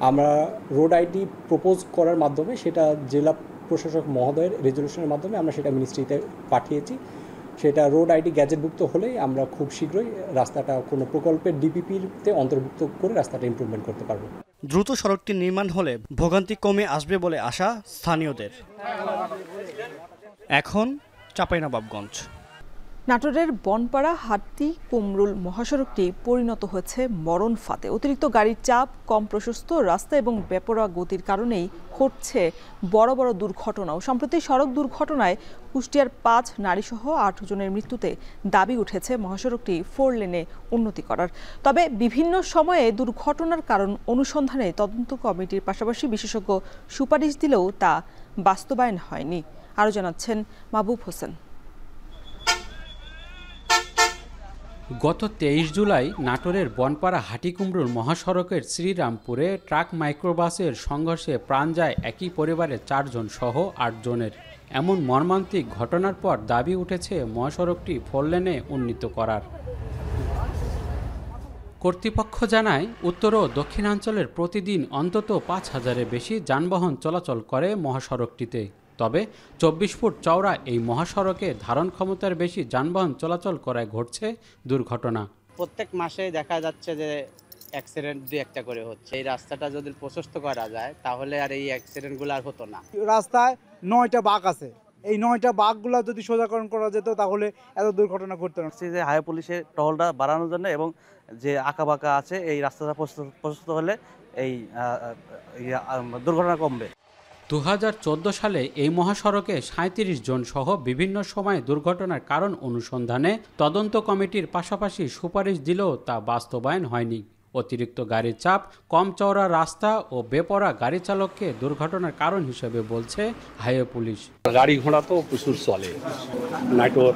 S28: আমরা রোড আইডি প্রপোজ করার মাধ্যমে সেটা জেলা প্রশাসক মহোদয়ের রেজলিউশনের মাধ্যমে আমরা সেটা মিনিস্ট্রিতে পাঠিয়েছি। সেটা রোড আইডি গ্যাজেটভুক্ত হলেই আমরা খুব শীঘ্রই রাস্তাটা কোনো প্রকল্পের ডিপিপিতে অন্তর্ভুক্ত করে রাস্তাটা ইমপ্রুভমেন্ট করতে পারবো।
S10: দ্রুত সড়কটি নির্মাণ হলে ভোগান্তি কমে আসবে বলে আশা স্থানীয়দের। এখন চাঁপাইনবাবগঞ্জ।
S2: নাটোরের বনপাড়া হাট্টি কুমরুল মহাসড়কটি পরিণত হয়েছে মরণ ফাঁদে। অতিরিক্ত গাড়ির চাপ, কম প্রশস্ত রাস্তা এবং বেপরোয়া গতির কারণেই ঘটছে বড় বড় দুর্ঘটনাও। সম্প্রতি সড়ক দুর্ঘটনায় কুষ্টিয়ার 5 নারীসহ 8 জনের মৃত্যুতে দাবি উঠেছে মহাসড়কটি 4 লেনে উন্নতি করার। তবে বিভিন্ন সময়ে দুর্ঘটনার কারণ অনুসন্ধানে তদন্ত কমিটির পাশাপাশি বিশেষজ্ঞ সুপারিশ দিলেও তা বাস্তবায়ন হয়নি। আরও জানাচ্ছেন মাহবুব হোসেন।
S7: গত 23 জুলাই নাটোরের বনপাড়া হাটিকুমরুল মহাসড়কের শ্রীরামপুরে ট্রাক মাইক্রোবাসের সংঘর্ষে প্রাণ যায় একই পরিবারের 4 জন সহ 8 জনের। এমন মর্মান্তিক ঘটনার পর দাবি উঠেছে মহাসড়কটি 4 লেনে উন্নীত করার। কর্তৃপক্ষ জানায় উত্তর ও দক্ষিণাঞ্চলের প্রতিদিন অন্তত 5,000-এর বেশি যানবাহন চলাচল করে মহাসড়কটিতে। তবে 24 ফুট চওড়া এই মহাসড়কে ধারণ ক্ষমতার বেশি যানবাহন চলাচল করায় ঘটছে দুর্ঘটনা।
S16: প্রত্যেক মাসে দেখা যাচ্ছে যে অ্যাক্সিডেন্ট 2-1টা করে হচ্ছে। এই রাস্তাটা যদি প্রশস্ত করা যায় তাহলে আর এই অ্যাক্সিডেন্টগুলো আর হতো না।
S17: রাস্তায় 9টা বাঁক আছে, এই 9টা বাঁকগুলো যদি সোজাকরণ করা যেত তাহলে এত দুর্ঘটনা ঘটতো না।
S18: যে হাইওয়ে পুলিশের টহলটা বাড়ানোর জন্য এবং যে আঁকাবাঁকা আছে এই রাস্তাটা প্রশস্ত হলে এই দুর্ঘটনা কমবে।
S7: 2014 সালে এই মহাসড়কে 37 জন সহ বিভিন্ন সময় দুর্ঘটনার কারণ অনুসন্ধানে তদন্ত কমিটির পাশাপাশি সুপারিশ দিলেও তা বাস্তবায়ন হয়নি। অতিরিক্ত গাড়ির চাপ, কম চওড়া রাস্তা ও বেপরা গাড়ি চালককে দুর্ঘটনার কারণ হিসেবে বলছে হাইওয়ে পুলিশ।
S19: গাড়ি ঘোড়া তো প্রচুর চলে, নাটোর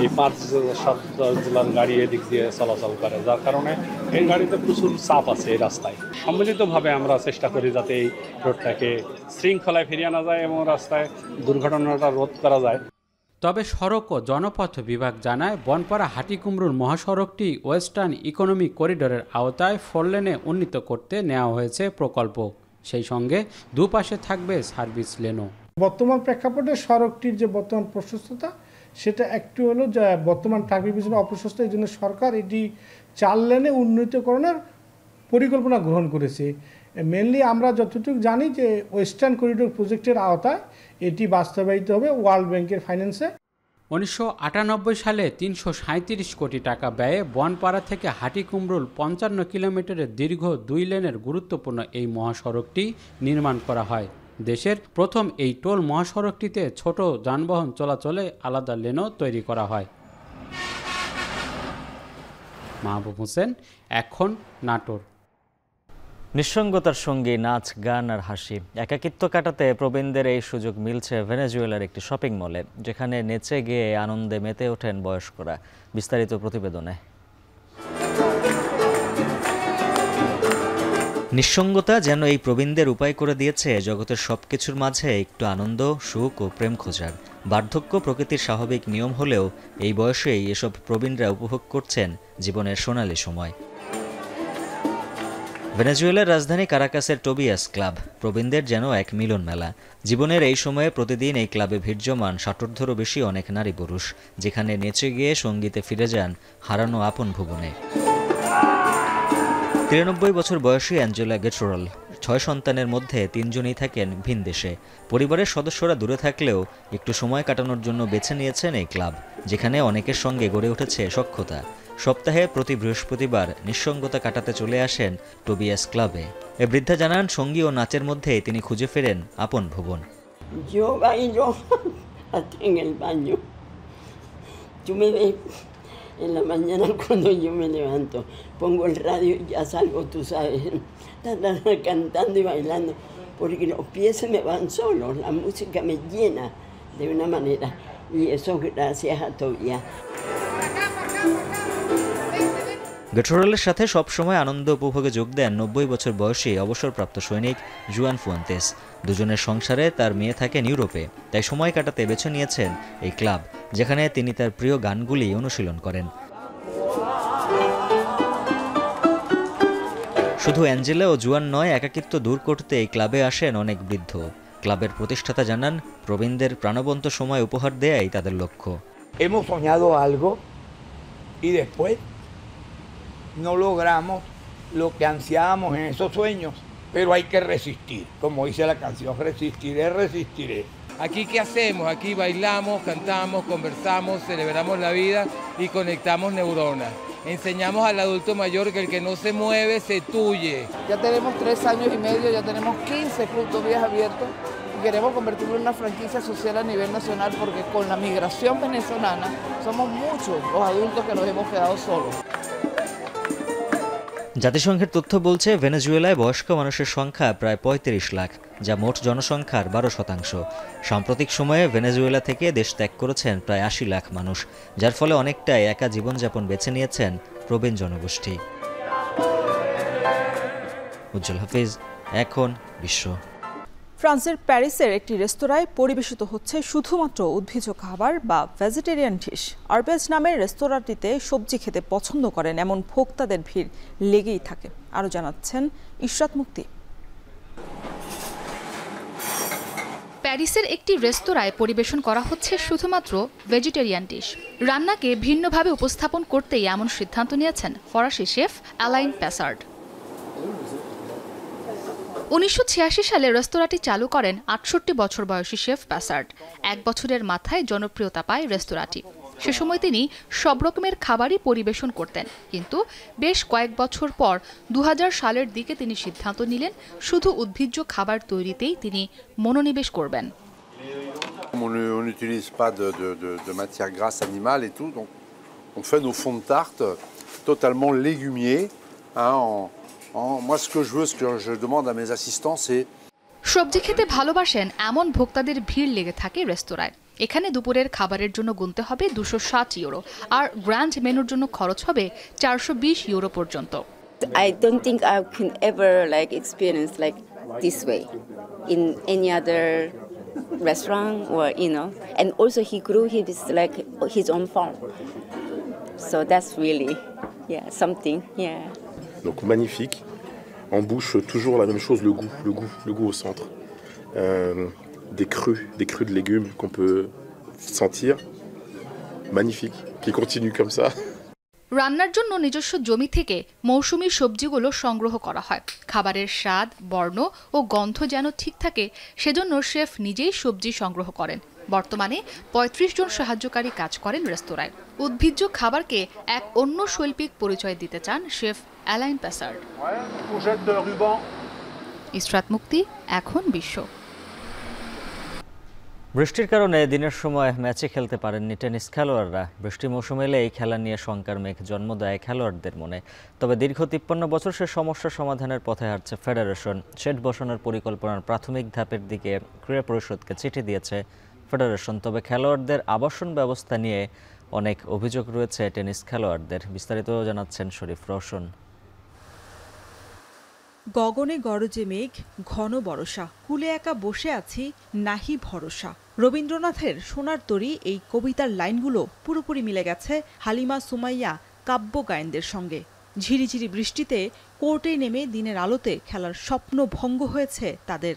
S19: এই 5-7 জেলার গাড়ি এদিক দিয়ে চলাচল করে, যার কারণে এই গাড়িতে প্রচুর চাপ আছে এই রাস্তায়। সম্মিলিতভাবে আমরা চেষ্টা করি যাতে এই রোডটাকে শৃঙ্খলায় ফিরিয়ে আনা যায় এবং রাস্তায় দুর্ঘটনাটা রোধ করা যায়।
S7: তবে সড়ক ও জনপথ বিভাগ জানায় বনপাড়া হাটিকুমরুল মহাসড়কটি ওয়েস্টার্ন ইকোনমিক করিডোরের আওতায় 4 লেনে উন্নীত করতে নেওয়া হয়েছে প্রকল্প। সেই সঙ্গে দুপাশে থাকবে সার্ভিস লেনও।
S17: বর্তমান প্রেক্ষাপটে সড়কটির যে বর্তমান প্রশস্ততা সেটা একটু হলো যে বর্তমান ট্রাফিক বিশৃঙ্খলা অপ্রশস্ত, এই জন্য সরকার এটি 4 লেনে উন্নীতকরণের পরিকল্পনা গ্রহণ করেছে। মেনলি আমরা যতটুকু জানি যে ওয়েস্টার্ন করিডোর প্রজেক্টের আওতায় এটি বাস্তবায়িত হবে ওয়ার্ল্ড ব্যাংকের ফাইন্যান্সে।
S7: 1998 সালে 337 কোটি টাকা ব্যয়ে বনপাড়া থেকে হাটিকুমরুল 55 কিলোমিটারের দীর্ঘ 2 লেনের গুরুত্বপূর্ণ এই মহাসড়কটি নির্মাণ করা হয়। দেশের প্রথম এই টোল মহাসড়কটিতে ছোট যানবাহন চলাচলে আলাদা লেনও তৈরি করা হয়। মাহবুব হোসেন, এখন নাটোর।
S1: নিঃসঙ্গতার সঙ্গে নাচ, গান আর হাসি, একাকিত্ব কাটাতে প্রবীণদের এই সুযোগ মিলছে ভেনেজুয়েলার একটি শপিং মলে, যেখানে নেচে গেয়ে আনন্দে মেতে ওঠেন বয়স্করা। বিস্তারিত প্রতিবেদনে। নিঃসঙ্গতা যেন এই প্রবীণদের উপায় করে দিয়েছে জগতের সবকিছুর মাঝে একটু আনন্দ, সুখ ও প্রেম খোঁজার। বার্ধক্য প্রকৃতির স্বাভাবিক নিয়ম হলেও এই বয়সেই এসব প্রবীণরা উপভোগ করছেন জীবনের সোনালি সময়। ভেনেজুয়েলার রাজধানী কারাকাসের টোবিয়াস ক্লাব প্রবীণদের যেন এক মিলন মেলা। জীবনের এই সময়ে প্রতিদিন এই ক্লাবে ভিড় জমান 60-র বেশি অনেক নারী পুরুষ, যেখানে নেচে গিয়ে সঙ্গীতে ফিরে যান হারানো আপন ভুবনে। 93 বছর বয়সী অ্যাঞ্জেলা গেটরল 6 সন্তানের মধ্যে 3 জনই থাকেন ভিন দেশে। পরিবারের সদস্যরা দূরে থাকলেও একটু সময় কাটানোর জন্য বেছে নিয়েছেন এই ক্লাব, যেখানে অনেকের সঙ্গে গড়ে উঠেছে সখ্যতা। সপ্তাহে প্রতি বৃহস্পতিবার নিঃসঙ্গতা কাটাতে চলে আসেন টোবিয়াস ক্লাবে। এ বৃদ্ধা জানান, সঙ্গী ও নাচের মধ্যে তিনি খুঁজে ফেরেন আপন ভুবন।
S20: En la mañana cuando yo me levanto, pongo el radio y ya salgo, tú sabes, cantando y bailando, porque los pies se me van solos, la música me llena de una manera, y eso gracias a Tobias.
S1: গেটরলের সাথে সবসময় আনন্দ উপভোগে যোগ দেন 90 বছর বয়সী অবসরপ্রাপ্ত সৈনিক জুয়ান Fuentes. দুজনের সংসারে তার মেয়ে থাকেন ইউরোপে, তাই সময় কাটাতে বেছে নিয়েছেন এই ক্লাব, যেখানে তিনি তার প্রিয় গানগুলি অনুশীলন করেন। শুধু অ্যাঞ্জেলা ও জুয়ান নয়, একাকিত্ব দূর করতে এই ক্লাবে আসেন অনেক বৃদ্ধ। ক্লাবের প্রতিষ্ঠাতা জানান, প্রবীণদের প্রাণবন্ত সময় উপহার দেয়াই তাদের লক্ষ্য।
S21: Hemos soñado algo y después no logramos lo que ansiábamos en esos sueños, pero hay que resistir. Como dice la canción, resistiré, resistiré.
S22: Aquí, ¿qué hacemos? Aquí bailamos, cantamos, conversamos, celebramos la vida y conectamos neuronas. Enseñamos al adulto mayor que el que no se mueve se tuye.
S29: Ya tenemos 3 años y medio, ya tenemos 15 Club Tobias abiertos y queremos convertirlo en una franquicia social a nivel nacional, porque con la migración venezolana somos muchos los adultos que nos hemos quedado solos.
S1: জাতিসংঘের তথ্য বলছে ভেনেজুয়েলায় বয়স্ক মানুষের সংখ্যা প্রায় 35 লাখ। যা মোট জনসংখ্যার 12%। সাম্প্রতিক সময়ে ভেনেজুয়েলা থেকে দেশ ত্যাগ করেছেন প্রায় 80 লাখ মানুষ, যার ফলে অনেকটাই একা জীবনযাপন বেছে নিয়েছেন প্রবীণ জনগোষ্ঠী। উজ্জ্বল হাফিজ, এখন বিশ্ব।
S2: ফ্রান্সের প্যারিসের একটি রেস্তোরাঁয় পরিবেশিত হচ্ছে শুধুমাত্র উদ্ভিজ্জ খাবার বা ভেজিটেরিয়ান ডিশ। আরবেজ নামের রেস্তোরাঁটিতে সবজি খেতে পছন্দ করেন এমন ভোক্তাদের ভিড় লেগেই থাকে। আরও জানাচ্ছেন ইশরাত মুক্তি।
S3: প্যারিসের একটি রেস্তোরাঁয় পরিবেশন করা হচ্ছে শুধুমাত্র ভেজিটেরিয়ান ডিশ। রান্নাকে ভিন্নভাবে উপস্থাপন করতেই এমন সিদ্ধান্ত নিয়েছেন ফরাসি শেফ অ্যালাইন প্যাসার্ড। 1986 সালে রেস্তোরাঁটি চালু করেন 68 বছর বয়সী শেফ প্যাসার্ড। 1 বছরের মাথায় জনপ্রিয়তা পায় রেস্তোরাঁটি। সে সময় তিনি সব রকমের খাবারই পরিবেশন করতেন, কিন্তু বেশ কয়েক বছর পর 2000 সালের দিকে তিনি সিদ্ধান্ত নিলেন শুধু উদ্ভিজ্জ খাবার তৈরিতেই তিনি মনোনিবেশ করবেন।
S4: On n'utilise pas de matière grasse animale et tout, donc on fait nos fonds de tarte totalement légumiers. Moi, ce que je demande à mes assistants, c'est
S3: সবজি খেতে ভালোবাসেন এমন ভোক্তাদের ভিড় লেগে থাকে রেস্তোরাঁয়। এখানে দুপুরের খাবারের জন্য গুনতে হবে 260 ইউরো, আর গ্র্যান্ড মেনুর জন্য খরচ হবে 420 ইউরো পর্যন্ত।
S5: I don't think I can ever experience this way in any other restaurant or and also he grew his own farm, so that's really something.
S6: Donc magnifique, en bouche toujours la même chose, le goût au centre, des crus de légumes qu'on peut sentir, magnifique, qui continue comme ça.
S3: রান্নার জন্য নিজস্ব জমি থেকে মৌসুমী সবজিগুলো সংগ্রহ করা হয়। খাবারের স্বাদ, বর্ণ ও গন্ধ যেন ঠিক থাকে সেজন্য শেফ নিজেই সবজি সংগ্রহ করেন। বর্তমানে 35 জন সাহায্যকারী কাজ করেন রেস্তোরাঁয়। উদ্ভিজ্জ খাবারকে এক অন্য শৈল্পিক পরিচয় দিতে চান শেফ অ্যালাইন প্যাসার্ড। ইশরাত মুক্তি, এখন বিশ্ব।
S1: বৃষ্টির কারণে দিনের সময় ম্যাচে খেলতে পারেননি টেনিস খেলোয়াড়রা। বৃষ্টি মৌসুম এলে এই খেলা নিয়ে শঙ্কার মেঘ জন্ম দেয় খেলোয়াড়দের মনে। তবে দীর্ঘ 53 বছর সে সমস্যা সমাধানের পথে হাঁটছে ফেডারেশন। শেড বসানোর পরিকল্পনার প্রাথমিক ধাপের দিকে ক্রীড়া পরিষদকে চিঠি দিয়েছে ফেডারেশন। তবে খেলোয়াড়দের আবাসন ব্যবস্থা নিয়ে অনেক অভিযোগ রয়েছে টেনিস খেলোয়াড়দের। বিস্তারিত জানাচ্ছেন শরীফ রওশন।
S2: গগনে গরজে মেঘ, ঘন বরষা, কুলে একা বসে আছি নাহি ভরসা। রবীন্দ্রনাথের সোনার তরী এই কবিতার লাইনগুলো পুরোপুরি মিলে গেছে হালিমা সুমাইয়া কাব্য গায়নদের সঙ্গে। ঝিরিঝিরি বৃষ্টিতে কোর্টে নেমে দিনের আলোতে খেলার স্বপ্ন ভঙ্গ হয়েছে তাদের।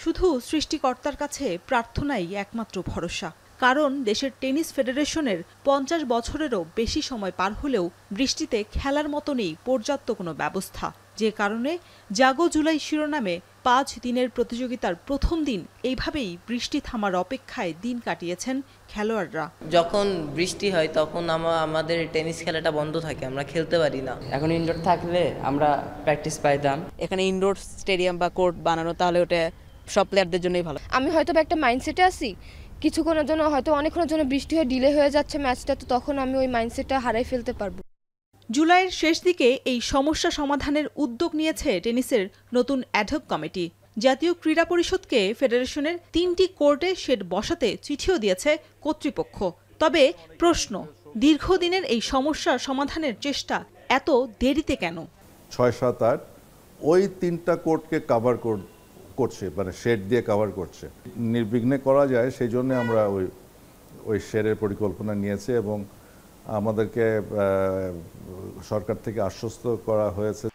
S2: শুধু সৃষ্টিকর্তার কাছে প্রার্থনাই একমাত্র ভরসা। কারণ দেশের টেনিস ফেডারেশনের 50 বছরেরও বেশি সময় পার হলেও বৃষ্টিতে খেলার মতো নেই পর্যাপ্ত কোনো ব্যবস্থা, যে কারণে জাগো জুলাই শিরোনামে 5 দিনের প্রতিযোগিতার প্রথম দিন এইভাবেই বৃষ্টি থামার অপেক্ষায় দিন কাটিয়েছেন খেলোয়াড়রা।
S23: যখন বৃষ্টি হয় তখন আমাদের টেনিস খেলাটা বন্ধ থাকে, আমরা খেলতে পারি না। এখন ইনডোর থাকলে আমরা প্র্যাকটিস পাইতাম।
S24: এখানে ইনডোর স্টেডিয়াম বা কোর্ট বানানো, তাহলে ওটা সব প্লেয়ারদের জন্যই ভালো।
S13: আমি হয়তো একটা মাইন্ডসেটে আছি, কিছুক্ষণের জন্য হয়তো অনেকক্ষণের জন্য বৃষ্টি হয়ে ডিলে হয়ে যাচ্ছে ম্যাচটা, তো তখন আমি ওই মাইন্ডসেটটা হারাই ফেলতে পারবো।
S2: জুলাইয়ের শেষ দিকে এই সমস্যা সমাধানের উদ্যোগ নিয়েছে টেনিসের নতুন অ্যাডহক কমিটি। জাতীয় ক্রীড়া পরিষদকে ফেডারেশনের 3টি কোর্টে শেড বসাতে চিঠিও দিয়েছে কর্তৃপক্ষ। তবে প্রশ্ন, দীর্ঘদিনের এই সমস্যা সমাধানের চেষ্টা এত দেরিতে কেন?
S25: 6, 7, 8 ওই 3টা কোর্টকে কাভার করছে, মানে শেড দিয়ে কাভার করছে। নির্বিঘ্নে করা যায় সেই জন্য আমরা ওই শেডের পরিকল্পনা নিয়েছি এবং আমাদেরকে সরকার থেকে আশ্বস্ত করা হয়েছে।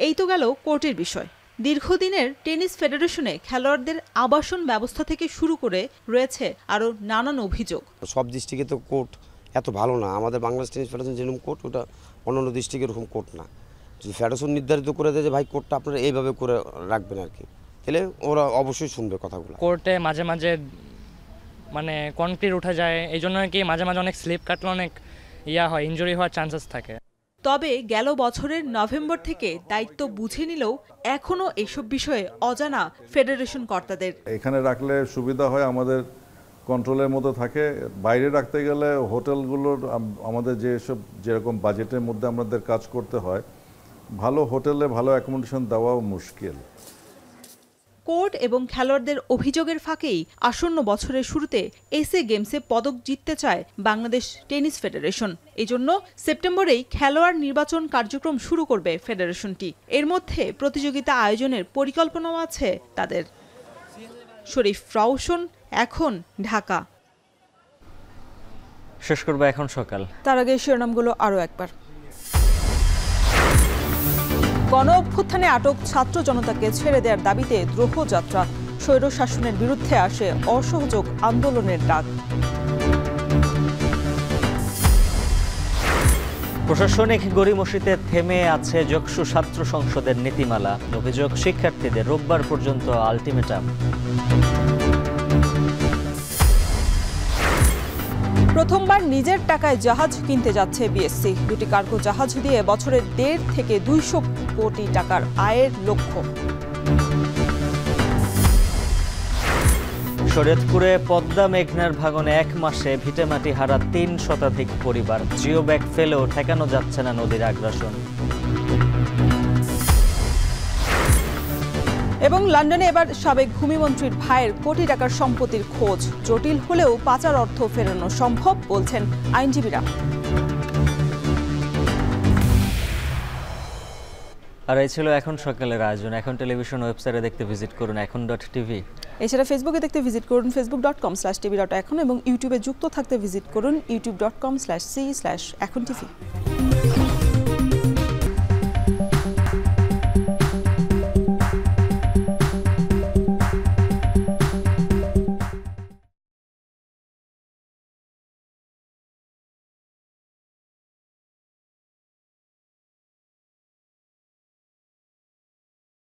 S2: এই তো গেল কোর্টের বিষয়। দীর্ঘদিনের টেনিস ফেডারেশনে খেলোয়াড়দের আবাসন ব্যবস্থা থেকে শুরু করে রয়েছে আরও নানান অভিযোগ।
S11: সব ডিস্ট্রিক্টে তো কোর্ট এত ভালো না। আমাদের বাংলাদেশ টেনিস ফেডারেশন যেরকম কোর্ট, ওটা অন্যান্য ডিস্ট্রিক্টের এরকম কোর্ট না। যদি ফেডারেশন নির্ধারিত করে দেয় যে ভাই কোর্টটা আপনারা এইভাবে করে রাখবেন আর কি, তাহলে ওরা অবশ্যই শুনবে কথাগুলো।
S26: কোর্টে মাঝে মাঝে মানে কনক্রিট উঠে যায়, এই জন্য কি মাঝে মাঝে অনেক স্লিপ কাটলে অনেক হয়, ইনজুরি হওয়ার চান্সেস থাকে।
S2: তবে গেল বছরের নভেম্বর থেকে দায়িত্ব বুঝে নিলেও এখনো এসব বিষয়ে অজানা ফেডারেশন কর্তাদের।
S25: এখানে রাখলে সুবিধা হয়, আমাদের কন্ট্রোলের মধ্যে থাকে। বাইরে রাখতে গেলে হোটেলগুলোর আমাদের যেরকম বাজেটের মধ্যে আমাদের কাজ করতে হয়, ভালো হোটেলে ভালো অ্যাকোমোডেশন দেওয়াও মুশকিল।
S2: কোর্ট এবং খেলোয়াড়দের অভিযোগের ফাঁকেই আসন্ন বছরের শুরুতে এসএ গেমসে পদক জিততে চায় বাংলাদেশ টেনিস ফেডারেশন। এজন্য সেপ্টেম্বরেই খেলোয়াড় নির্বাচন কার্যক্রম শুরু করবে ফেডারেশনটি। এর মধ্যে প্রতিযোগিতা আয়োজনের পরিকল্পনাও আছে তাদের। শরীফ রাউশন, এখন, ঢাকা।
S1: শেষ করবো এখন সকাল।
S2: তার আগে শিরোনামগুলো আরও একবার। গণ অভ্যুত্থানে আটক ছাত্র জনতাকে ছেড়ে দেওয়ার দাবিতে দ্রোহ যাত্রা। স্বৈর শাসনের বিরুদ্ধে আসে অসহযোগ আন্দোলনের ডাক।
S1: প্রশাসনিক গড়িমসিতে থেমে আছে যক্ষু ছাত্র সংসদের নীতিমালা। অভিযোগ, শিক্ষার্থীদের রোববার পর্যন্ত আলটিমেটাম।
S2: প্রথমবার নিজের টাকায় জাহাজ কিনতে যাচ্ছে বিএসসি। দুটি কার্গো জাহাজ দিয়ে বছরে 1.5 থেকে 200 কোটি টাকার আয়ের লক্ষ্য।
S1: শরীয়তপুরে পদ্মা মেঘনার ভাঙনে 1 মাসে ভিটেমাটি হারা 3 শতাধিক পরিবার। জিও ব্যাগ ফেলেও ঠেকানো যাচ্ছে না নদীর আগ্রাসন।
S2: এবং লন্ডনে এবার সাবেক ভূমিমন্ত্রীর ভাইয়ের কোটি টাকার সম্পত্তির খোঁজ। জটিল হলেও পাচার অর্থ ফেরানো সম্ভব বলছেন আইনজীবীরা।
S1: আর এই ছিল এখন সকালের আয়োজন। এখন টেলিভিশন ওয়েবসাইটে দেখতে ভিজিট করুন এখন.tv।
S2: এছাড়া ফেসবুকে দেখতে ভিজিট করুন facebook.com/tv.এখন এবং ইউটিউবে যুক্ত থাকতে ভিজিট করুন youtube.com/c/echontv।